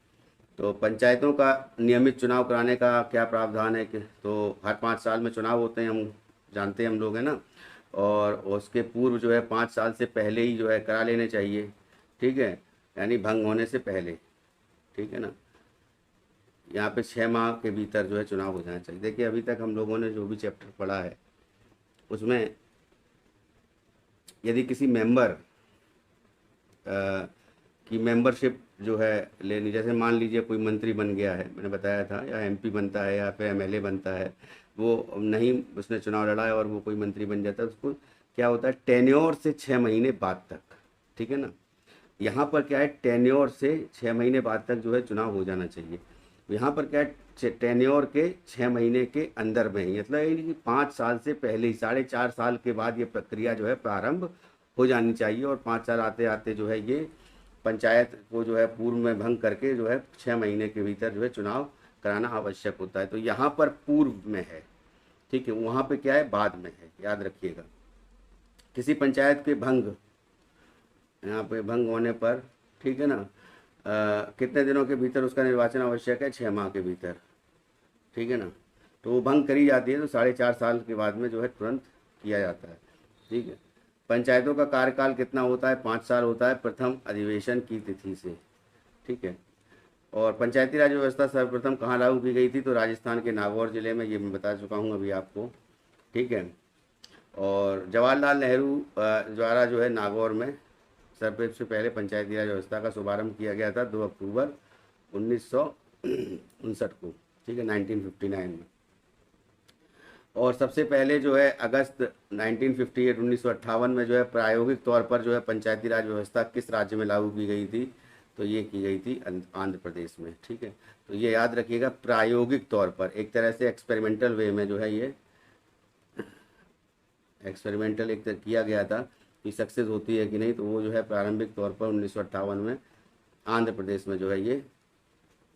तो पंचायतों का नियमित चुनाव कराने का क्या प्रावधान है कि तो हर 5 साल में चुनाव होते हैं, हम जानते हैं हम लोग, है ना। और उसके पूर्व जो है 5 साल से पहले ही जो है करा लेने चाहिए। ठीक है, यानी भंग होने से पहले। ठीक है ना, यहाँ पे 6 माह के भीतर जो है चुनाव हो जाना चाहिए। देखिए अभी तक हम लोगों ने जो भी चैप्टर पढ़ा है उसमें यदि किसी मेंबर की मेंबरशिप जो है लेनी, जैसे मान लीजिए कोई मंत्री बन गया है, मैंने बताया था, या MP बनता है या फिर MLA बनता है, वो नहीं उसने चुनाव लड़ा है और वो कोई मंत्री बन जाता है, उसको क्या होता है, टेन्योर से 6 महीने बाद तक। ठीक है ना, यहाँ पर क्या है, टेन्योर से 6 महीने बाद तक जो है चुनाव हो जाना चाहिए। यहाँ पर क्या है, टेन्योर के 6 महीने के अंदर में ही, मतलब ये कि 5 साल से पहले ही, 4.5 साल के बाद ये प्रक्रिया जो है प्रारंभ हो जानी चाहिए। और 5 साल आते आते जो है ये पंचायत को जो है पूर्व में भंग करके जो है 6 महीने के भीतर जो है चुनाव कराना आवश्यक होता है। तो यहाँ पर पूर्व में है, ठीक है, वहाँ पे क्या है, बाद में है, याद रखिएगा। किसी पंचायत के भंग, यहाँ पे भंग होने पर, ठीक है ना, कितने दिनों के भीतर उसका निर्वाचन आवश्यक है, 6 माह के भीतर। ठीक है ना, तो वो भंग करी जाती है तो 4.5 साल के बाद में जो है तुरंत किया जाता है। ठीक है, पंचायतों का कार्यकाल कितना होता है, 5 साल होता है प्रथम अधिवेशन की तिथि से। ठीक है, और पंचायती राज व्यवस्था सर्वप्रथम कहाँ लागू की गई थी, तो राजस्थान के नागौर जिले में, ये मैं बता चुका हूँ अभी आपको। ठीक है, और जवाहरलाल नेहरू द्वारा जो है नागौर में सबसे पहले पंचायती राज व्यवस्था का शुभारंभ किया गया था 2 अक्टूबर 1959 को। ठीक है, 1959 में। और सबसे पहले जो है अगस्त 1958 में जो है प्रायोगिक तौर पर जो है पंचायती राज व्यवस्था किस राज्य में लागू की गई थी, तो ये की गई थी आंध्र प्रदेश में। ठीक है, तो ये याद रखिएगा, प्रायोगिक तौर पर, एक तरह से एक्सपेरिमेंटल वे में जो है ये एक्सपेरिमेंटल एक तरह किया गया था कि सक्सेस होती है कि नहीं, तो वो जो है प्रारंभिक तौर पर 1958 में आंध्र प्रदेश में जो है ये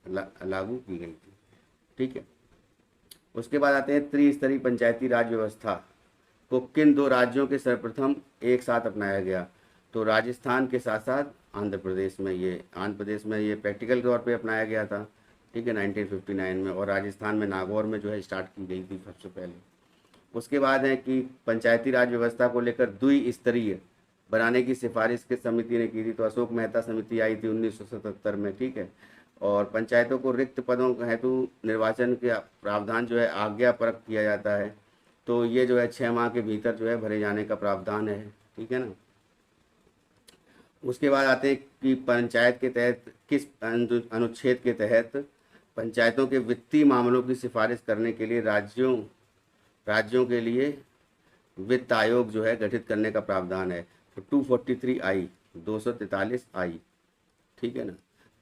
लागू की गई थी। ठीक है, उसके बाद आते हैं त्रिस्तरीय पंचायती राज व्यवस्था को किन 2 राज्यों के सर्वप्रथम एक साथ अपनाया गया, तो राजस्थान के साथ साथ आंध्र प्रदेश में ये प्रैक्टिकल तौर पे अपनाया गया था। ठीक है, 1959 में, और राजस्थान में नागौर में जो है स्टार्ट की गई थी सबसे पहले। उसके बाद है कि पंचायती राज व्यवस्था को लेकर द्विस्तरीय बनाने की सिफारिश किस समिति ने की थी, तो अशोक मेहता समिति आई थी 1977 में। ठीक है, और पंचायतों को रिक्त पदों हेतु निर्वाचन के प्रावधान जो है आज्ञापरक किया जाता है, तो ये जो है 6 माह के भीतर जो है भरे जाने का प्रावधान है। ठीक है ना, उसके बाद आते हैं कि पंचायत के तहत किस अनुच्छेद के तहत पंचायतों के वित्तीय मामलों की सिफारिश करने के लिए राज्यों के लिए वित्त आयोग जो है गठित करने का प्रावधान है, तो 243I 243I। ठीक है ना,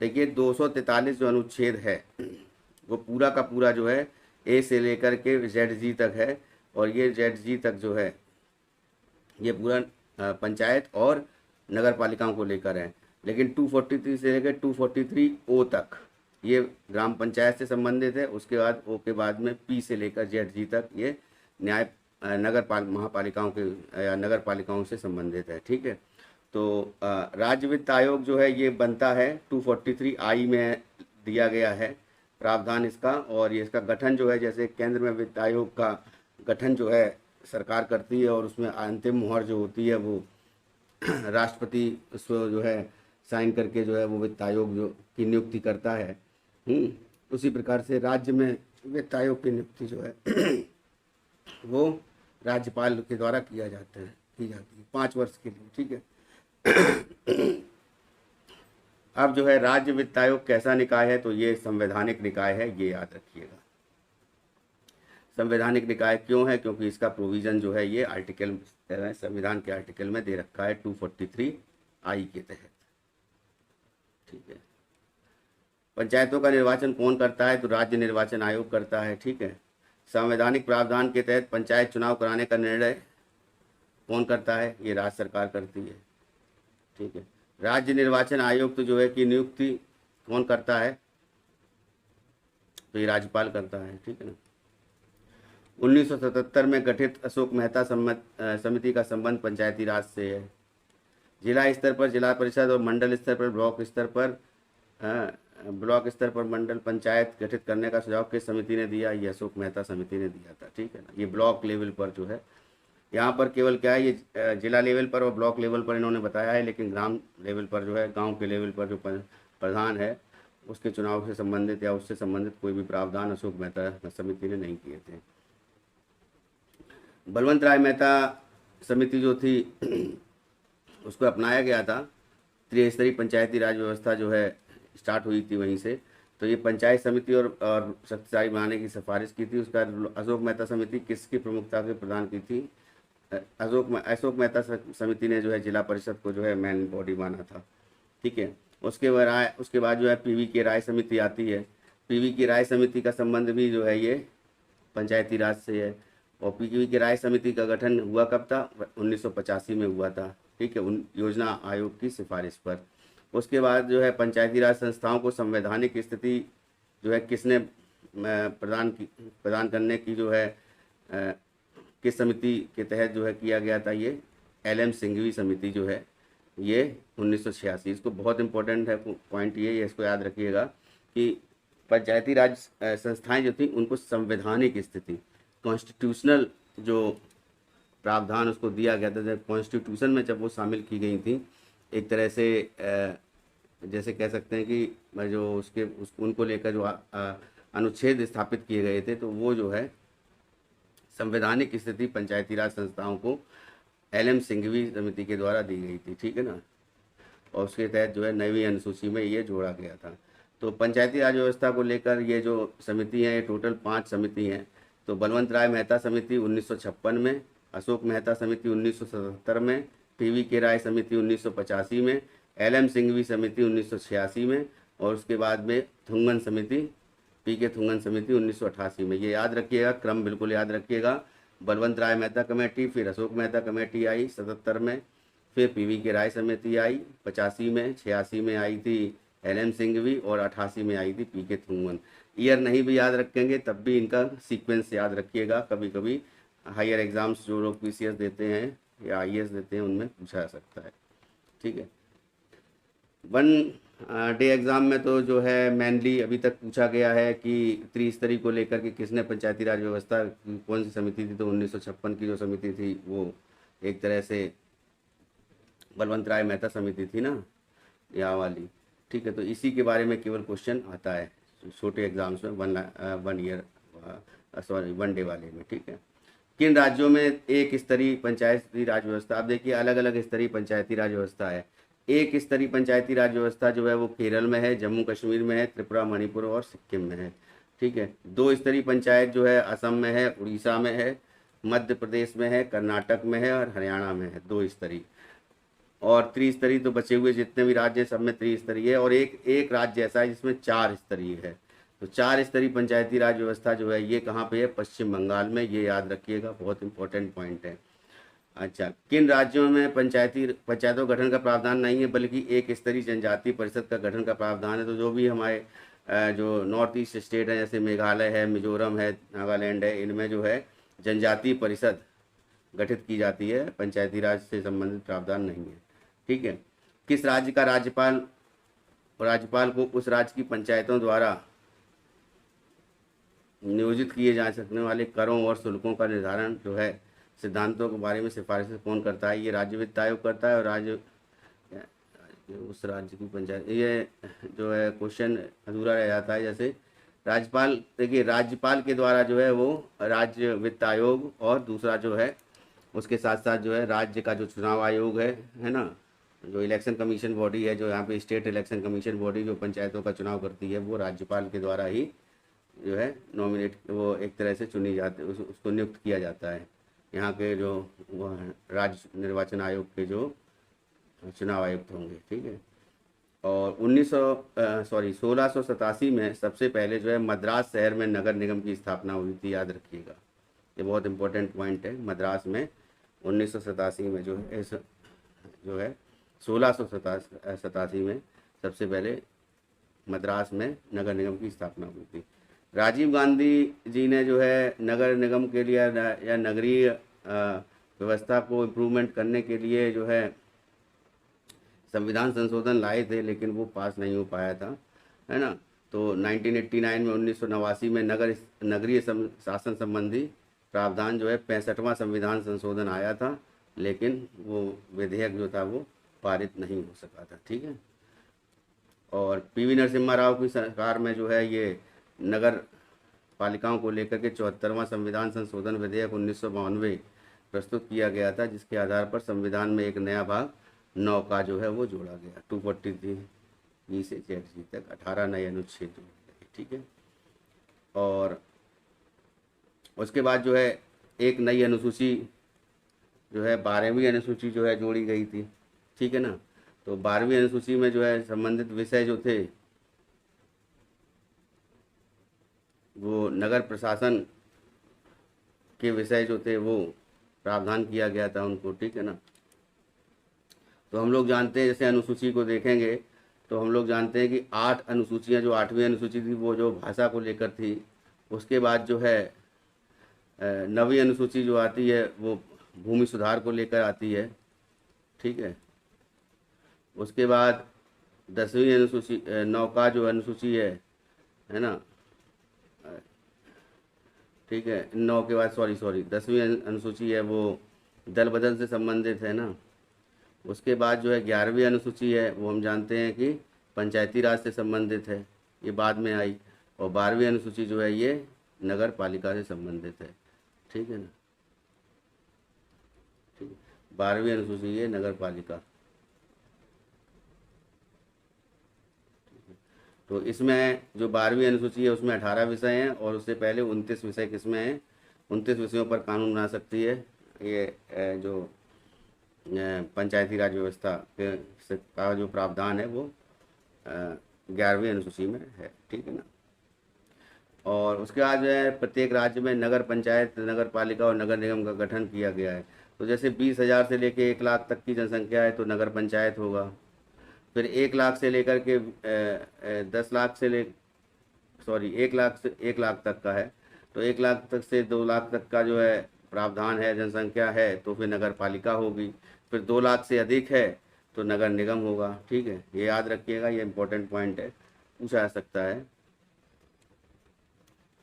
देखिए 243 जो अनुच्छेद है वो पूरा का पूरा जो है A से लेकर के ZG तक है, और ये ZG तक जो है ये पूरा पंचायत और नगर पालिकाओं को लेकर है। लेकिन 243 से लेकर 243O तक ये ग्राम पंचायत से संबंधित है। उसके बाद O के बाद में P से लेकर ZG तक ये महापालिकाओं के या नगर पालिकाओं से संबंधित है। ठीक है, तो राज्य वित्त आयोग जो है ये बनता है 243I में दिया गया है प्रावधान इसका, और ये इसका गठन जो है, जैसे केंद्र में वित्त आयोग का गठन जो है सरकार करती है, और उसमें अंतिम मुहर जो होती है वो राष्ट्रपति उसको जो है साइन करके जो है वो वित्त आयोग जो की नियुक्ति करता है। उसी प्रकार से राज्य में वित्त आयोग की नियुक्ति जो है वो राज्यपाल के द्वारा की जाती है 5 वर्ष के लिए, ठीक है। अब जो है राज्य वित्त आयोग कैसा निकाय है, तो ये संवैधानिक निकाय है, ये याद रखिएगा। संवैधानिक निकाय क्यों है, क्योंकि इसका प्रोविज़न जो है ये आर्टिकल संविधान के आर्टिकल में दे रखा है 243I के तहत, ठीक है। पंचायतों का निर्वाचन कौन करता है, तो राज्य निर्वाचन आयोग करता है, ठीक है। संवैधानिक प्रावधान के तहत पंचायत चुनाव कराने का निर्णय कौन करता है, ये राज्य सरकार करती है, ठीक है। राज्य निर्वाचन आयोग तो जो है कि नियुक्ति कौन करता है, तो ये राज्यपाल करता है, ठीक है ना। 1977 में गठित अशोक मेहता समिति का संबंध पंचायती राज से है। जिला स्तर पर जिला परिषद और मंडल स्तर पर ब्लॉक स्तर पर मंडल पंचायत गठित करने का सुझाव किस समिति ने दिया, ये अशोक मेहता समिति ने दिया था, ठीक है ना। ये ब्लॉक लेवल पर जो है, यहाँ पर केवल क्या है, ये जिला लेवल पर और ब्लॉक लेवल पर इन्होंने बताया है, लेकिन ग्राम लेवल पर जो है, गांव के लेवल पर जो प्रधान है उसके चुनाव से संबंधित या उससे संबंधित कोई भी प्रावधान अशोक मेहता समिति ने नहीं किए थे। बलवंत राय मेहता समिति जो थी उसको अपनाया गया था, त्रिस्तरीय पंचायती राज व्यवस्था जो है स्टार्ट हुई थी वहीं से। तो ये पंचायत समिति और शक्तिशाली बनाने की सिफारिश की थी। उसका अशोक मेहता समिति किसकी प्रमुखता से प्रदान की थी, अशोक मेहता समिति ने जो है जिला परिषद को जो है मेन बॉडी माना था, ठीक है। उसके बाद जो है पीवी की राय समिति आती है। पीवी की राय समिति का संबंध भी जो है ये पंचायती राज से है। और पीवी की राय समिति का गठन हुआ कब था, 1985 में हुआ था, ठीक है, उन योजना आयोग की सिफारिश पर। उसके बाद जो है पंचायती राज संस्थाओं को संवैधानिक स्थिति जो है किसने प्रदान करने की जो है किस समिति के तहत जो है किया गया था, ये LM सिंघवी समिति जो है ये 1986। इसको बहुत इंपॉर्टेंट है पॉइंट ये, इसको याद रखिएगा कि पंचायती राज संस्थाएं जो थी उनको संवैधानिक स्थिति, कॉन्स्टिट्यूशनल जो प्रावधान उसको दिया गया था, जब कॉन्स्टिट्यूशन में जब वो शामिल की गई थी, एक तरह से जैसे कह सकते हैं कि जो उनको लेकर जो अनुच्छेद स्थापित किए गए थे, तो वो जो है संवैधानिक स्थिति पंचायती राज संस्थाओं को LM सिंघवी समिति के द्वारा दी गई थी, ठीक है ना। और उसके तहत जो है नवीं अनुसूची में ये जोड़ा गया था। तो पंचायती राज व्यवस्था को लेकर ये जो समिति है, ये टोटल 5 समिति हैं। तो बलवंत राय मेहता समिति 1956 में, अशोक मेहता समिति 1977 में, पीवी के राय समिति 1985 में, LM सिंघवी समिति 1986 में, और उसके बाद में थुंगन समिति, PK थुंगन समिति 1988 में। ये याद रखिएगा, क्रम बिल्कुल याद रखिएगा। बलवंत राय मेहता कमेटी, फिर अशोक मेहता कमेटी आई 77 में, फिर पीवी के राय समिति आई 85 में, 86 में आई थी LM सिंघवी, और 88 में आई थी PK थुंगन। ईयर नहीं भी याद रखेंगे तब भी इनका सीक्वेंस याद रखिएगा। कभी कभी हायर एग्जाम्स जो लोग PCS देते हैं या IAS देते हैं उनमें पूछा जा सकता है, ठीक है। 1 डे एग्ज़ाम में तो जो है मेनली अभी तक पूछा गया है कि त्रिस्तरीय को लेकर के किसने पंचायती राज व्यवस्था कौन सी समिति थी, तो 1956 की जो समिति थी वो एक तरह से बलवंत राय मेहता समिति थी ना, यहाँ वाली, ठीक है। तो इसी के बारे में केवल क्वेश्चन आता है छोटे एग्जाम्स में 1 डे वाले में, ठीक है। किन राज्यों में एक स्तरीय पंचायती राज व्यवस्था, आप देखिए अलग अलग स्तरीय पंचायती राज व्यवस्था है। एक स्तरीय पंचायती राज व्यवस्था जो है वो केरल में है, जम्मू कश्मीर में है, त्रिपुरा, मणिपुर और सिक्किम में है, ठीक है। 2 स्तरीय पंचायत जो है असम में है, उड़ीसा में है, मध्य प्रदेश में है, कर्नाटक में है और हरियाणा में है 2 स्तरीय। और त्रिस्तरीय तो बचे हुए जितने भी राज्य सब में त्रिस्तरीय है, और एक राज्य ऐसा है जिसमें 4 स्तरीय है। तो 4 स्तरीय पंचायती राज व्यवस्था जो है ये कहाँ पे है, पश्चिम बंगाल में। ये याद रखिएगा, बहुत इंपॉर्टेंट पॉइंट है। अच्छा, किन राज्यों में पंचायतों गठन का प्रावधान नहीं है बल्कि एक स्तरीय जनजातीय परिषद का गठन का प्रावधान है? तो जो भी हमारे जो नॉर्थ ईस्ट स्टेट है, जैसे मेघालय है, मिजोरम है, नागालैंड है, इनमें जो है जनजातीय परिषद गठित की जाती है, पंचायती राज से संबंधित प्रावधान नहीं है, ठीक है। किस राज्य का राज्यपाल को उस राज्य की पंचायतों द्वारा नियोजित किए जा सकने वाले करों और शुल्कों का निर्धारण जो है सिद्धांतों के बारे में सिफारिश कौन करता है? ये राज्य वित्त आयोग करता है। और उस राज्य की पंचायत, ये जो है क्वेश्चन अधूरा रह जाता है, जैसे राज्यपाल, देखिए राज्यपाल के द्वारा जो है वो राज्य वित्त आयोग, और दूसरा जो है उसके साथ साथ जो है राज्य का जो चुनाव आयोग है ना, जो इलेक्शन कमीशन बॉडी है, जो यहाँ पे स्टेट इलेक्शन कमीशन बॉडी जो पंचायतों का चुनाव करती है, वो राज्यपाल के द्वारा ही जो है नॉमिनेट, वो एक तरह से चुनी जाती, उसको नियुक्त किया जाता है। यहाँ के जो वो राज्य निर्वाचन आयोग के जो चुनाव आयुक्त होंगे, ठीक है। और 1687 में सबसे पहले जो है मद्रास शहर में नगर निगम की स्थापना हुई थी, याद रखिएगा, ये बहुत इंपॉर्टेंट पॉइंट है। मद्रास में 1987 में जो है जो है 1687 में सबसे पहले मद्रास में नगर निगम की स्थापना हुई थी। राजीव गांधी जी ने जो है नगर निगम के लिए या नगरीय व्यवस्था को इम्प्रूवमेंट करने के लिए जो है संविधान संशोधन लाए थे, लेकिन वो पास नहीं हो पाया था, है ना। तो 1989 में 1989 में नगरीय शासन संबंधी प्रावधान जो है 65वां संविधान संशोधन आया था, लेकिन वो विधेयक जो था वो पारित नहीं हो सका था, ठीक है। और पीवी नरसिम्हा राव की सरकार में जो है ये नगर पालिकाओं को लेकर के 74वां संविधान संशोधन विधेयक 1992 प्रस्तुत किया गया था, जिसके आधार पर संविधान में एक नया भाग 9 का जो है वो जोड़ा गया। 243 से ZG तक 18 नए अनुच्छेद जोड़े गए, ठीक है। और उसके बाद जो है एक नई अनुसूची जो है 12वीं अनुसूची जो है जोड़ी गई थी, ठीक है ना। तो 12वीं अनुसूची में जो है संबंधित विषय जो थे वो नगर प्रशासन के विषय जो थे वो प्रावधान किया गया था उनको, ठीक है ना। तो हम लोग जानते हैं, जैसे अनुसूची को देखेंगे तो हम लोग जानते हैं कि 8 अनुसूचियाँ, जो 8वीं अनुसूची थी वो जो भाषा को लेकर थी। उसके बाद जो है 9वीं अनुसूची जो आती है वो भूमि सुधार को लेकर आती है, ठीक है। उसके बाद 10वीं अनुसूची 9 का जो अनुसूची है ना, ठीक है। 9 के बाद सॉरी 10वीं अनुसूची है वो दल बदल से संबंधित है ना। उसके बाद जो है 11वीं अनुसूची है, वो हम जानते हैं कि पंचायती राज से संबंधित है, ये बाद में आई। और 12वीं अनुसूची जो है ये नगर पालिका से संबंधित है, ठीक है ना, ठीक है। 12वीं अनुसूची ये नगर पालिका, तो इसमें जो 12वीं अनुसूची है उसमें 18 विषय हैं, और उससे पहले 29 विषय किसमें हैं, 29 विषयों पर कानून बना सकती है ये जो पंचायती राज व्यवस्था का जो प्रावधान है वो 11वीं अनुसूची में है, ठीक है ना। और उसके बाद जो है प्रत्येक राज्य में नगर पंचायत, नगर पालिका और नगर निगम का गठन किया गया है। तो जैसे 20,000 से लेके 1 लाख तक की जनसंख्या है तो नगर पंचायत होगा। फिर 1 लाख से लेकर के 10 लाख से 1 लाख तक का है, तो 1 लाख तक से 2 लाख तक का जो है प्रावधान है, जनसंख्या है, तो फिर नगर पालिका होगी। फिर 2 लाख से अधिक है तो नगर निगम होगा, ठीक है। ये याद रखिएगा, ये इंपॉर्टेंट पॉइंट है, पूछा जा सकता है,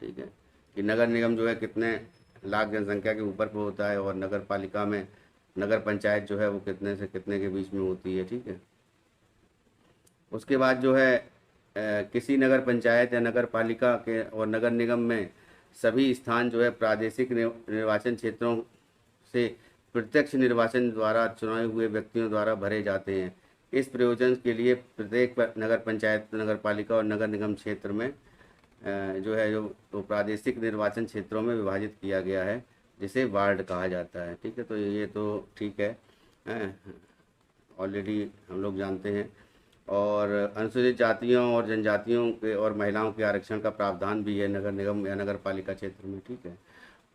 ठीक है, कि नगर निगम जो है कितने लाख जनसंख्या के ऊपर पर होता है, और नगर पालिका में नगर पंचायत जो है वो कितने से कितने के बीच में होती है, ठीक है। उसके बाद जो है किसी नगर पंचायत या नगर पालिका के और नगर निगम में सभी स्थान जो है प्रादेशिक निर्वाचन क्षेत्रों से प्रत्यक्ष निर्वाचन द्वारा चुने हुए व्यक्तियों द्वारा भरे जाते हैं। इस प्रयोजन के लिए प्रत्येक नगर पंचायत, नगर पालिका और नगर निगम क्षेत्र में जो है जो तो प्रादेशिक निर्वाचन क्षेत्रों में विभाजित किया गया है, जिसे वार्ड कहा जाता है, ठीक है। तो ये तो ठीक है, ऑलरेडी हम लोग जानते हैं। और अनुसूचित जातियों और जनजातियों के और महिलाओं के आरक्षण का प्रावधान भी है नगर निगम या नगर पालिका क्षेत्र में, ठीक है।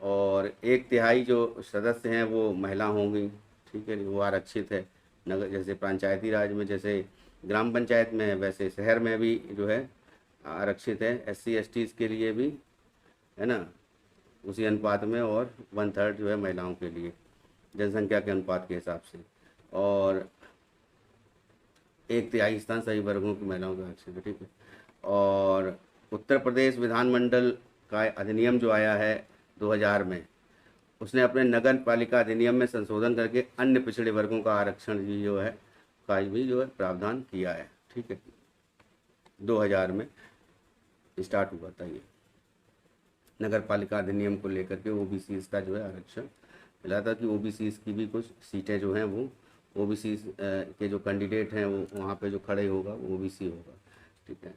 और 1/3 जो सदस्य हैं वो महिला होंगी, ठीक है, वो आरक्षित है। नगर जैसे पंचायती राज में जैसे ग्राम पंचायत में है, वैसे शहर में भी जो है आरक्षित है। SC ST के लिए भी, है ना, उसी अनुपात में, और 1/3 जो है महिलाओं के लिए जनसंख्या के अनुपात के हिसाब से। और 1/3 स्थान सभी वर्गों की महिलाओं के आरक्षित है, ठीक है। और उत्तर प्रदेश विधानमंडल का अधिनियम जो आया है 2000 में, उसने अपने नगर पालिका अधिनियम में संशोधन करके अन्य पिछड़े वर्गों का आरक्षण भी जो है प्रावधान किया है, ठीक है, 2000 में। स्टार्ट हुआ था ये नगर पालिका अधिनियम को लेकर के। ओबीसी का जो है आरक्षण मिला था कि ओबीसी की भी कुछ सीटें जो हैं वो ओबीसी के जो कैंडिडेट हैं वो वहाँ पे जो खड़े होगा वो ओबीसी होगा, ठीक है।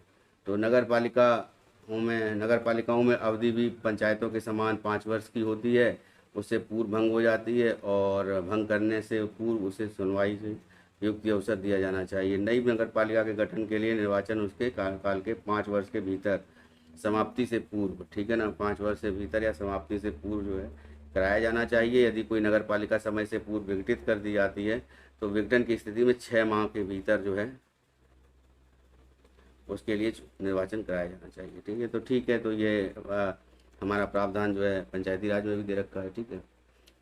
तो नगर पालिकाओं में अवधि भी पंचायतों के समान 5 वर्ष की होती है। उससे पूर्व भंग हो जाती है और भंग करने से पूर्व उसे सुनवाई से युक्त अवसर दिया जाना चाहिए। नई नगर पालिका के गठन के लिए निर्वाचन उसके कार्यकाल के 5 वर्ष के भीतर समाप्ति से पूर्व, ठीक है ना, 5 वर्ष से भीतर या समाप्ति से पूर्व जो है कराया जाना चाहिए। यदि कोई नगर पालिका समय से पूर्व विघटित कर दी जाती है तो विघटन की स्थिति में 6 माह के भीतर जो है उसके लिए निर्वाचन कराया जाना चाहिए, ठीक है। तो ठीक है, तो ये हमारा प्रावधान जो है पंचायती राज में भी दे रखा है, ठीक है।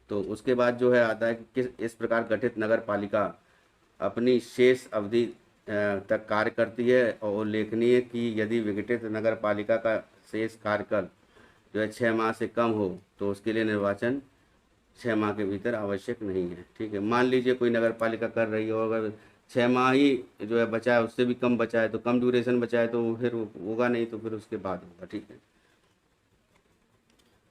तो उसके बाद जो है आता है कि किस इस प्रकार गठित नगर पालिका अपनी शेष अवधि तक कार्य करती है। और उल्लेखनीय कि यदि विघटित नगर पालिका का शेष कार्यकाल जो है 6 माह से कम हो तो उसके लिए निर्वाचन 6 माह के भीतर आवश्यक नहीं है, ठीक है। मान लीजिए कोई नगर पालिका कर रही हो, अगर 6 माह ही जो है बचा है, उससे भी कम बचा है, तो कम ड्यूरेशन बचा है, तो वो फिर होगा नहीं, तो फिर उसके बाद होगा, ठीक है।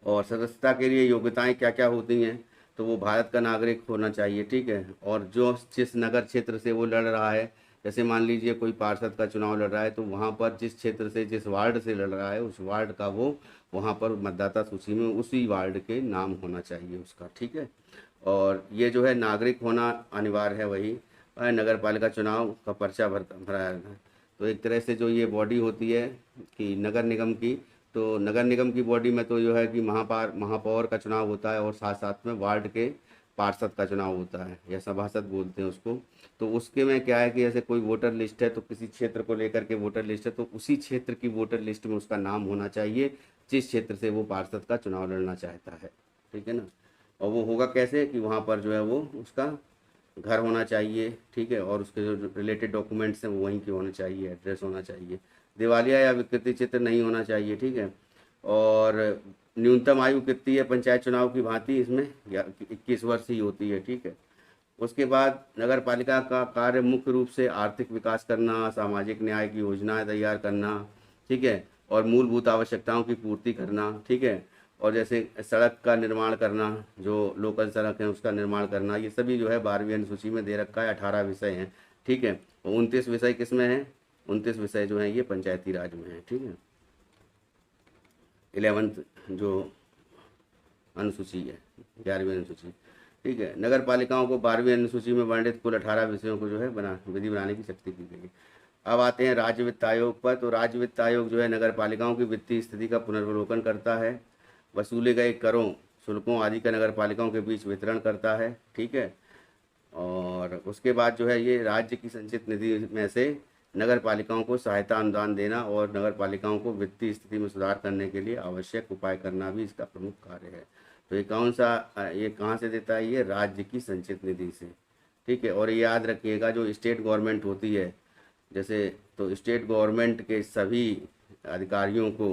और सदस्यता के लिए योग्यताएं क्या क्या होती हैं, तो वो भारत का नागरिक होना चाहिए, ठीक है। और जो जिस नगर क्षेत्र से वो लड़ रहा है, जैसे मान लीजिए कोई पार्षद का चुनाव लड़ रहा है, तो वहाँ पर जिस क्षेत्र से जिस वार्ड से लड़ रहा है उस वार्ड का वो वहाँ पर मतदाता सूची में उसी वार्ड के नाम होना चाहिए उसका, ठीक है। और ये जो है नागरिक होना अनिवार्य है वही नगर पालिका चुनाव का पर्चा भरा है। तो एक तरह से जो ये बॉडी होती है कि नगर निगम की, तो नगर निगम की बॉडी में तो जो है कि महापौर का चुनाव होता है और साथ साथ में वार्ड के पार्षद का चुनाव होता है या सभासद बोलते हैं उसको। तो उसके में क्या है कि जैसे कोई वोटर लिस्ट है, तो किसी क्षेत्र को लेकर के वोटर लिस्ट है, तो उसी क्षेत्र की वोटर लिस्ट में उसका नाम होना चाहिए जिस क्षेत्र से वो पार्षद का चुनाव लड़ना चाहता है, ठीक है ना। और वो होगा कैसे कि वहाँ पर जो है वो उसका घर होना चाहिए, ठीक है। और उसके जो रिलेटेड डॉक्यूमेंट्स हैं वो वहीं के होने चाहिए, एड्रेस होना चाहिए, दिवालिया या विकृति चित्र नहीं होना चाहिए, ठीक है। और न्यूनतम आयु कितनी है पंचायत चुनाव की भांति इसमें, या 21 वर्ष ही होती है, ठीक है। उसके बाद नगर पालिका का कार्य मुख्य रूप से आर्थिक विकास करना, सामाजिक न्याय की योजनाएं तैयार करना, ठीक है, और मूलभूत आवश्यकताओं की पूर्ति करना, ठीक है। और जैसे सड़क का निर्माण करना, जो लोकल सड़क है उसका निर्माण करना, ये सभी जो है 12वीं अनुसूची में दे रखा है। 18 विषय हैं, ठीक है। और 29 विषय किस में है, 29 विषय जो हैं ये पंचायती राज में है, ठीक है। 11th जो अनुसूची है, 11वीं अनुसूची, ठीक है। नगर पालिकाओं को 12वीं अनुसूची में वर्णित कुल 18 विषयों को जो है विधि बनाने की शक्ति दी गई है। अब आते हैं राज्य वित्त आयोग पर। तो राज्य वित्त आयोग जो है नगर पालिकाओं की वित्तीय स्थिति का पुनर्वलोकन करता है, वसूले गए करों, शुल्कों आदि का नगर पालिकाओं के बीच वितरण करता है, ठीक है। और उसके बाद जो है ये राज्य की संचित निधि में से नगर पालिकाओं को सहायता अनुदान देना और नगर पालिकाओं को वित्तीय स्थिति में सुधार करने के लिए आवश्यक उपाय करना भी इसका प्रमुख कार्य है। तो ये कौन सा, ये कहाँ से देता है, ये राज्य की संचित निधि से, ठीक है। और ये याद रखिएगा जो स्टेट गवर्नमेंट होती है, जैसे तो स्टेट गवर्नमेंट के सभी अधिकारियों को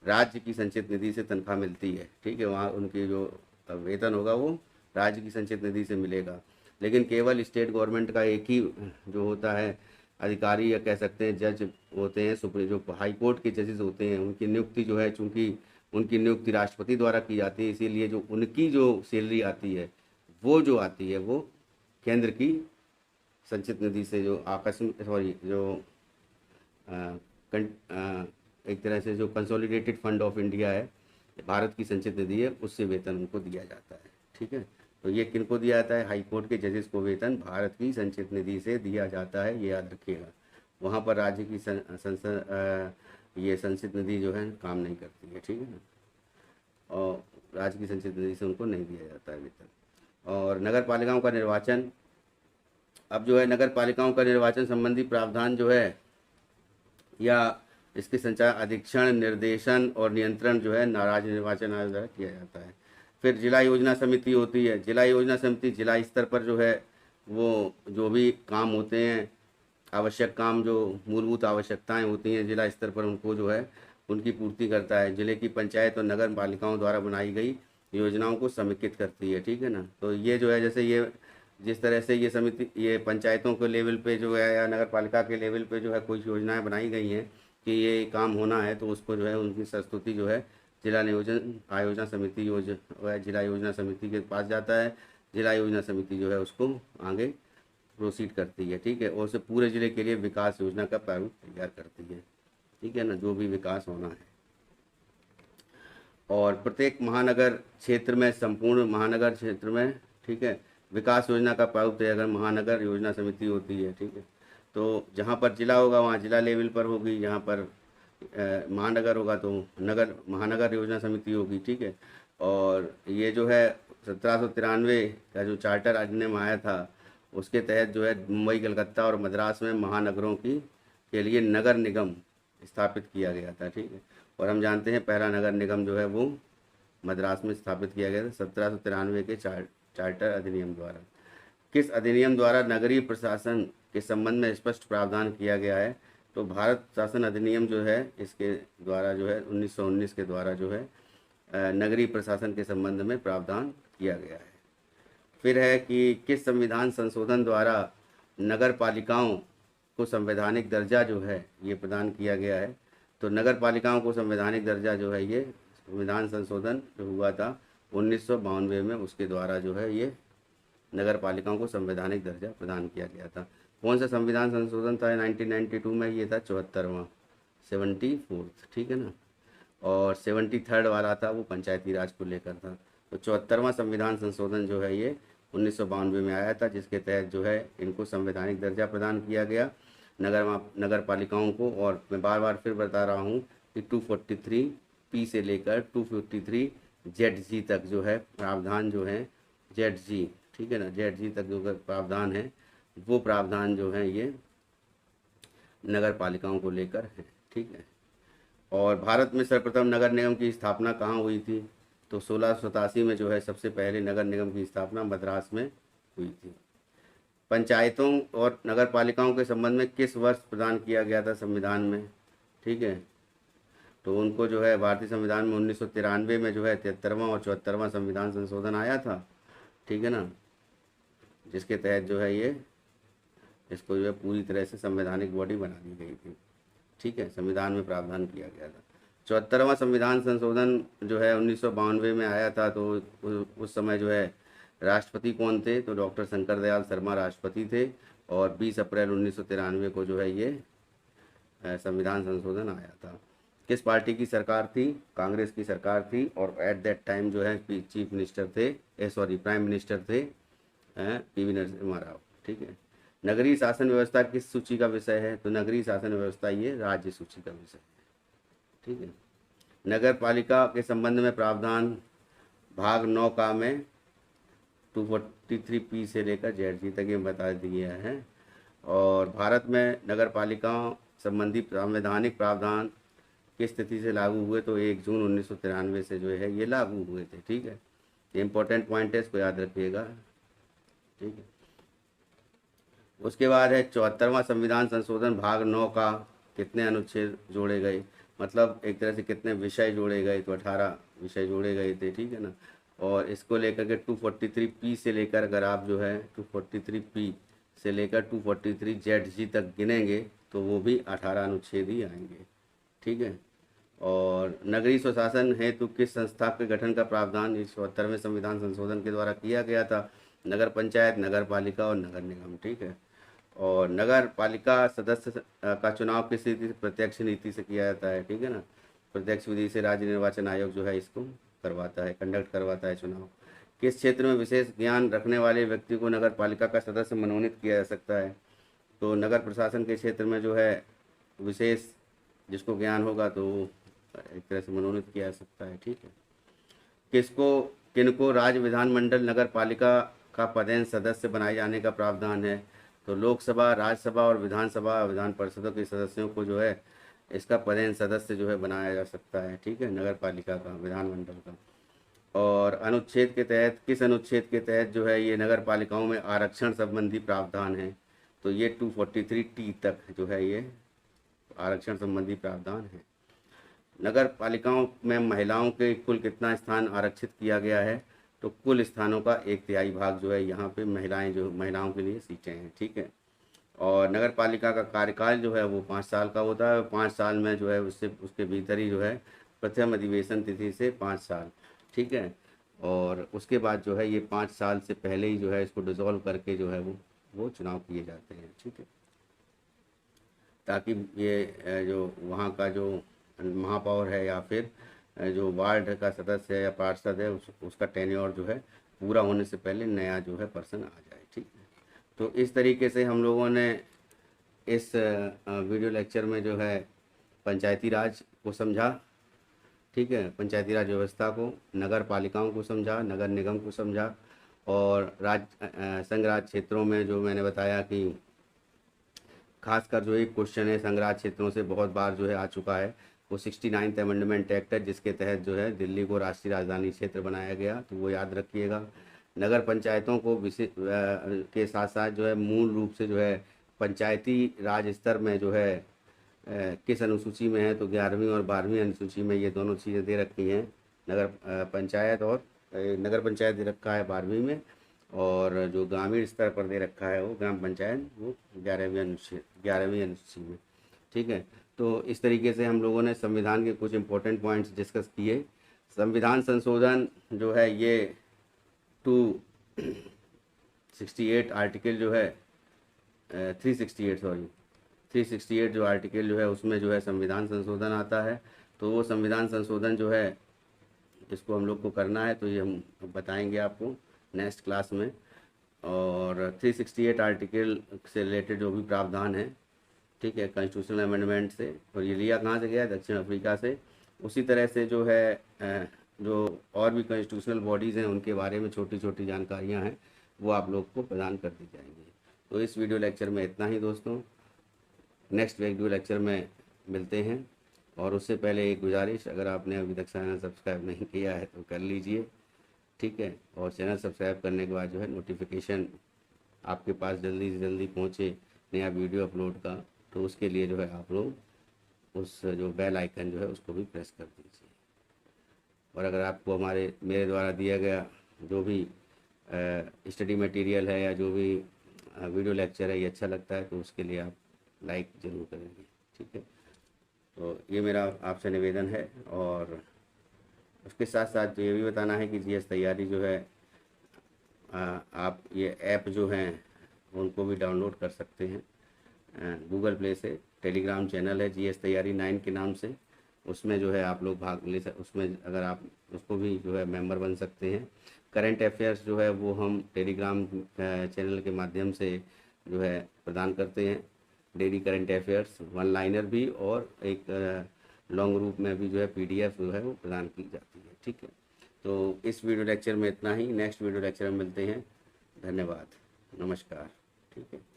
राज्य की संचित निधि से तनख्वाह मिलती है, ठीक है। वहाँ उनकी जो वेतन होगा वो राज्य की संचित निधि से मिलेगा। लेकिन केवल स्टेट गवर्नमेंट का एक ही जो होता है अधिकारी, या कह सकते हैं जज होते हैं, सुप्रीम जो हाई कोर्ट के जजेस होते हैं, उनकी नियुक्ति जो है, चूँकि उनकी नियुक्ति राष्ट्रपति द्वारा की जाती है, इसीलिए जो उनकी जो सैलरी आती है वो जो आती है वो केंद्र की संचित निधि से, जो आकस्मिक सॉरी जो एक तरह से जो कंसोलिडेटेड फंड ऑफ इंडिया है, भारत की संचित निधि है, उससे वेतन उनको दिया जाता है, ठीक है। तो ये किनको दिया जाता है, हाई कोर्ट के जजेस को वेतन भारत की संचित निधि से दिया जाता है, ये याद रखिएगा। वहाँ पर राज्य की ये संचित निधि जो है काम नहीं करती है, ठीक है ना। और राज्य की संचित निधि से उनको नहीं दिया जाता है वेतन। और नगर पालिकाओं का निर्वाचन, अब जो है नगर पालिकाओं का निर्वाचन संबंधी प्रावधान जो है या इसके संचार, अधीक्षण, निर्देशन और नियंत्रण जो है राज्य निर्वाचन आयोग द्वारा किया जाता है। फिर जिला योजना समिति होती है। जिला योजना समिति जिला स्तर पर जो है वो जो भी काम होते हैं, आवश्यक काम, जो मूलभूत आवश्यकताएं होती हैं जिला स्तर पर, उनको जो है उनकी पूर्ति करता है। जिले की पंचायत और नगर पालिकाओं द्वारा बनाई गई योजनाओं को समेकित करती है, ठीक है ना। तो ये जो है जैसे ये जिस तरह से ये समिति ये पंचायतों के लेवल पे जो है या नगर पालिका के लेवल पे जो है कोई योजनाएं बनाई गई हैं, कि ये काम होना है तो उसको जो है उनकी संस्तुति जो है जिला नियोजन आयोजन समिति जिला योजना समिति के पास जाता है। जिला योजना समिति जो है उसको आगे प्रोसीड करती है, ठीक है, और उसे पूरे ज़िले के लिए विकास योजना का प्रारूप तैयार करती है, ठीक है ना, जो भी विकास होना है। और प्रत्येक महानगर क्षेत्र में, संपूर्ण महानगर क्षेत्र में, ठीक है, विकास योजना का प्रारूप तैयार कर महानगर योजना समिति होती है, ठीक है। तो जहाँ पर जिला होगा वहाँ जिला लेवल पर होगी, जहाँ पर महानगर होगा तो नगर महानगर योजना समिति होगी, ठीक है। और ये जो है 1793 का जो चार्टर अधिनियम आया था उसके तहत जो है मुंबई, कलकत्ता और मद्रास में महानगरों की के लिए नगर निगम स्थापित किया गया था, ठीक है। और हम जानते हैं पहला नगर निगम जो है वो मद्रास में स्थापित किया गया था 1793 के चार्टर अधिनियम द्वारा। किस अधिनियम द्वारा नगरीय प्रशासन के संबंध में स्पष्ट प्रावधान किया गया है? तो भारत शासन अधिनियम जो है इसके द्वारा जो है 1919 के द्वारा जो है नगरीय प्रशासन के संबंध में प्रावधान किया गया है। फिर है कि किस संविधान संशोधन द्वारा नगर पालिकाओं को संवैधानिक दर्जा जो है ये प्रदान किया गया है? तो नगर पालिकाओं को संवैधानिक दर्जा जो है ये संविधान संशोधन जो हुआ था 1992 में, उसके द्वारा जो है ये नगर पालिकाओं को संवैधानिक दर्जा प्रदान किया गया था। कौन सा संविधान संशोधन था? 1992 में ये था 74वां, 74th, ठीक है ना। और 73rd वाला था वो पंचायती राज को लेकर था। तो 74वां संविधान संशोधन जो है ये 1992 में आया था, जिसके तहत जो है इनको संवैधानिक दर्जा प्रदान किया गया नगर पालिकाओं को। और मैं बार बार फिर बता रहा हूँ कि 243P से लेकर 253ZG तक जो है प्रावधान जो है ZG, ठीक है ना, ZG तक जो प्रावधान है वो प्रावधान जो है ये नगर पालिकाओं को लेकर है, ठीक है। और भारत में सर्वप्रथम नगर निगम की स्थापना कहाँ हुई थी? तो 1687 में जो है सबसे पहले नगर निगम की स्थापना मद्रास में हुई थी। पंचायतों और नगर पालिकाओं के संबंध में किस वर्ष प्रदान किया गया था संविधान में? ठीक है, तो उनको जो है भारतीय संविधान में 1993 में जो है 73वां और 74वां संविधान संशोधन आया था, ठीक है ना, जिसके तहत जो है ये इसको जो है पूरी तरह से संवैधानिक बॉडी बना दी गई थी, ठीक है, संविधान में प्रावधान किया गया था। 74वां संविधान संशोधन जो है 1992 में आया था। तो उस समय जो है राष्ट्रपति कौन थे? तो डॉक्टर शंकर दयाल शर्मा राष्ट्रपति थे। और 20 अप्रैल 1993 को जो है ये संविधान संशोधन आया था। किस पार्टी की सरकार थी? कांग्रेस की सरकार थी। और एट दैट टाइम जो है चीफ मिनिस्टर थे, प्राइम मिनिस्टर थे पीवी नरसिम्हा राव, ठीक है। नगरीय शासन व्यवस्था किस सूची का विषय है? तो नगरीय शासन व्यवस्था ये राज्य सूची का विषय है, ठीक है। नगर पालिका के संबंध में प्रावधान भाग 9 का में 243P से लेकर ZG तक ये बता दिया है। और भारत में नगर पालिकाओं संबंधी संवैधानिक प्रावधान किस तिथि से लागू हुए? तो 1 जून 1993 से जो है ये लागू हुए थे, ठीक है। ये इंपॉर्टेंट पॉइंट है, इसको याद रखिएगा, ठीक है। उसके बाद है 74वां संविधान संशोधन भाग 9 का कितने अनुच्छेद जोड़े गए? मतलब एक तरह से कितने विषय जोड़े गए? तो 18 विषय जोड़े गए थे, ठीक है ना। और इसको लेकर के 243P से लेकर अगर आप जो है 243P से लेकर 243ZG तक गिनेंगे तो वो भी 18 अनुच्छेद ही आएंगे, ठीक है। और नगरीय स्वशासन हेतु किस संस्था के गठन का प्रावधान इस 74वें संविधान संशोधन के द्वारा किया गया था? नगर पंचायत, नगर पालिका और नगर निगम, ठीक है। और नगर पालिका सदस्य का चुनाव किस रीति से? प्रत्यक्ष नीति से किया जाता है, ठीक है ना। प्रत्यक्ष विधि से राज्य निर्वाचन आयोग जो है इसको करवाता है, कंडक्ट करवाता है चुनाव। किस क्षेत्र में विशेष ज्ञान रखने वाले व्यक्ति को नगर पालिका का सदस्य मनोनीत किया जा सकता है? तो नगर प्रशासन के क्षेत्र में जो है विशेष जिसको ज्ञान होगा तो एक तरह से मनोनीत किया जा सकता है, ठीक है। किनको राज्य विधानमंडल नगर पालिका का पदेन सदस्य बनाए जाने का प्रावधान है? तो लोकसभा, राज्यसभा और विधानसभा, विधान परिषदों के सदस्यों को जो है इसका पदेन सदस्य जो है बनाया जा सकता है, ठीक है, नगर पालिका का, विधानमंडल का। और अनुच्छेद के तहत, किस अनुच्छेद के तहत जो है ये नगर पालिकाओं में आरक्षण संबंधी प्रावधान है? तो ये 243T तक जो है ये आरक्षण संबंधी प्रावधान है। नगर पालिकाओं में महिलाओं के कुल कितना स्थान आरक्षित किया गया है? तो कुल स्थानों का 1/3 भाग जो है यहाँ पे महिलाओं के लिए सीटें हैं, ठीक है। और नगर पालिका का कार्यकाल जो है वो 5 साल का होता है। 5 साल में जो है उससे उसके भीतर ही जो है प्रथम अधिवेशन तिथि से 5 साल, ठीक है। और उसके बाद जो है ये 5 साल से पहले ही जो है इसको डिसॉल्व करके जो है वो चुनाव किए जाते हैं, ठीक है। ताकि ये जो वहाँ का जो महापौर है या फिर जो वार्ड का सदस्य है या पार्षद है उसका टेन्योर जो है पूरा होने से पहले नया जो है पर्सन आ जाए, ठीक है। तो इस तरीके से हम लोगों ने इस वीडियो लेक्चर में जो है पंचायती राज को समझा, ठीक है। पंचायती राज व्यवस्था को, नगर पालिकाओं को समझा, नगर निगम को समझा, और संघ राज क्षेत्रों में जो मैंने बताया कि खासकर जो एक क्वेश्चन है संघ राज क्षेत्रों से बहुत बार जो है आ चुका है, वो 69th अमेंडमेंट एक्ट है, जिसके तहत जो है दिल्ली को राष्ट्रीय राजधानी क्षेत्र बनाया गया, तो वो याद रखिएगा। नगर पंचायतों को के साथ साथ जो है मूल रूप से जो है पंचायती राज स्तर में जो है किस अनुसूची में है, तो 11वीं और 12वीं अनुसूची में ये दोनों चीज़ें दे रखी हैं। पंचायत और नगर पंचायत दे रखा है 12वीं में, और जो ग्रामीण स्तर पर दे रखा है वो ग्राम पंचायत वो 11वीं अनुसूची में, ठीक है। तो इस तरीके से हम लोगों ने संविधान के कुछ इम्पोर्टेंट पॉइंट्स डिस्कस किए। संविधान संशोधन जो है ये 268 आर्टिकल जो है 368 जो आर्टिकल जो है उसमें जो है संविधान संशोधन आता है। तो वो संविधान संशोधन जो है इसको हम लोग को करना है, तो ये हम बताएंगे आपको नेक्स्ट क्लास में। और 368 आर्टिकल से रिलेटेड जो भी प्रावधान है, ठीक है, कॉन्स्टिट्यूशनल अमेंडमेंट से, और ये लिया कहाँ से गया है, दक्षिण अफ्रीका से। उसी तरह से जो है जो और भी कॉन्स्टिट्यूशनल बॉडीज़ हैं उनके बारे में छोटी छोटी जानकारियाँ हैं वो आप लोग को प्रदान कर दी जाएंगी। तो इस वीडियो लेक्चर में इतना ही दोस्तों, नेक्स्ट वीडियो लेक्चर में मिलते हैं। और उससे पहले एक गुजारिश, अगर आपने अभी तक चैनल सब्सक्राइब नहीं किया है तो कर लीजिए, ठीक है। और चैनल सब्सक्राइब करने के बाद जो है नोटिफिकेशन आपके पास जल्दी से जल्दी पहुँचे नया वीडियो अपलोड का, तो उसके लिए जो है आप लोग उस जो बेल आइकन जो है उसको भी प्रेस कर दीजिए। और अगर आपको मेरे द्वारा दिया गया जो भी स्टडी मटेरियल है या जो भी वीडियो लेक्चर है ये अच्छा लगता है तो उसके लिए आप लाइक ज़रूर करेंगे, ठीक है। तो ये मेरा आपसे निवेदन है। और उसके साथ साथ तो ये भी बताना है कि जीएस तैयारी जो है आप ये ऐप जो हैं उनको भी डाउनलोड कर सकते हैं गूगल प्ले से। टेलीग्राम चैनल है जीएस तैयारी 9 के नाम से, उसमें जो है आप लोग भाग ले उसमें अगर आप उसको भी जो है मेंबर बन सकते हैं। करंट अफेयर्स जो है वो हम टेलीग्राम चैनल के माध्यम से जो है प्रदान करते हैं। Daily current affairs one liner भी और एक लॉन्ग रूप में भी जो है पीडीएफ जो है वो प्रदान की जाती है, ठीक है। तो इस वीडियो लेक्चर में इतना ही, नेक्स्ट वीडियो लेक्चर में मिलते हैं। धन्यवाद, नमस्कार, ठीक है।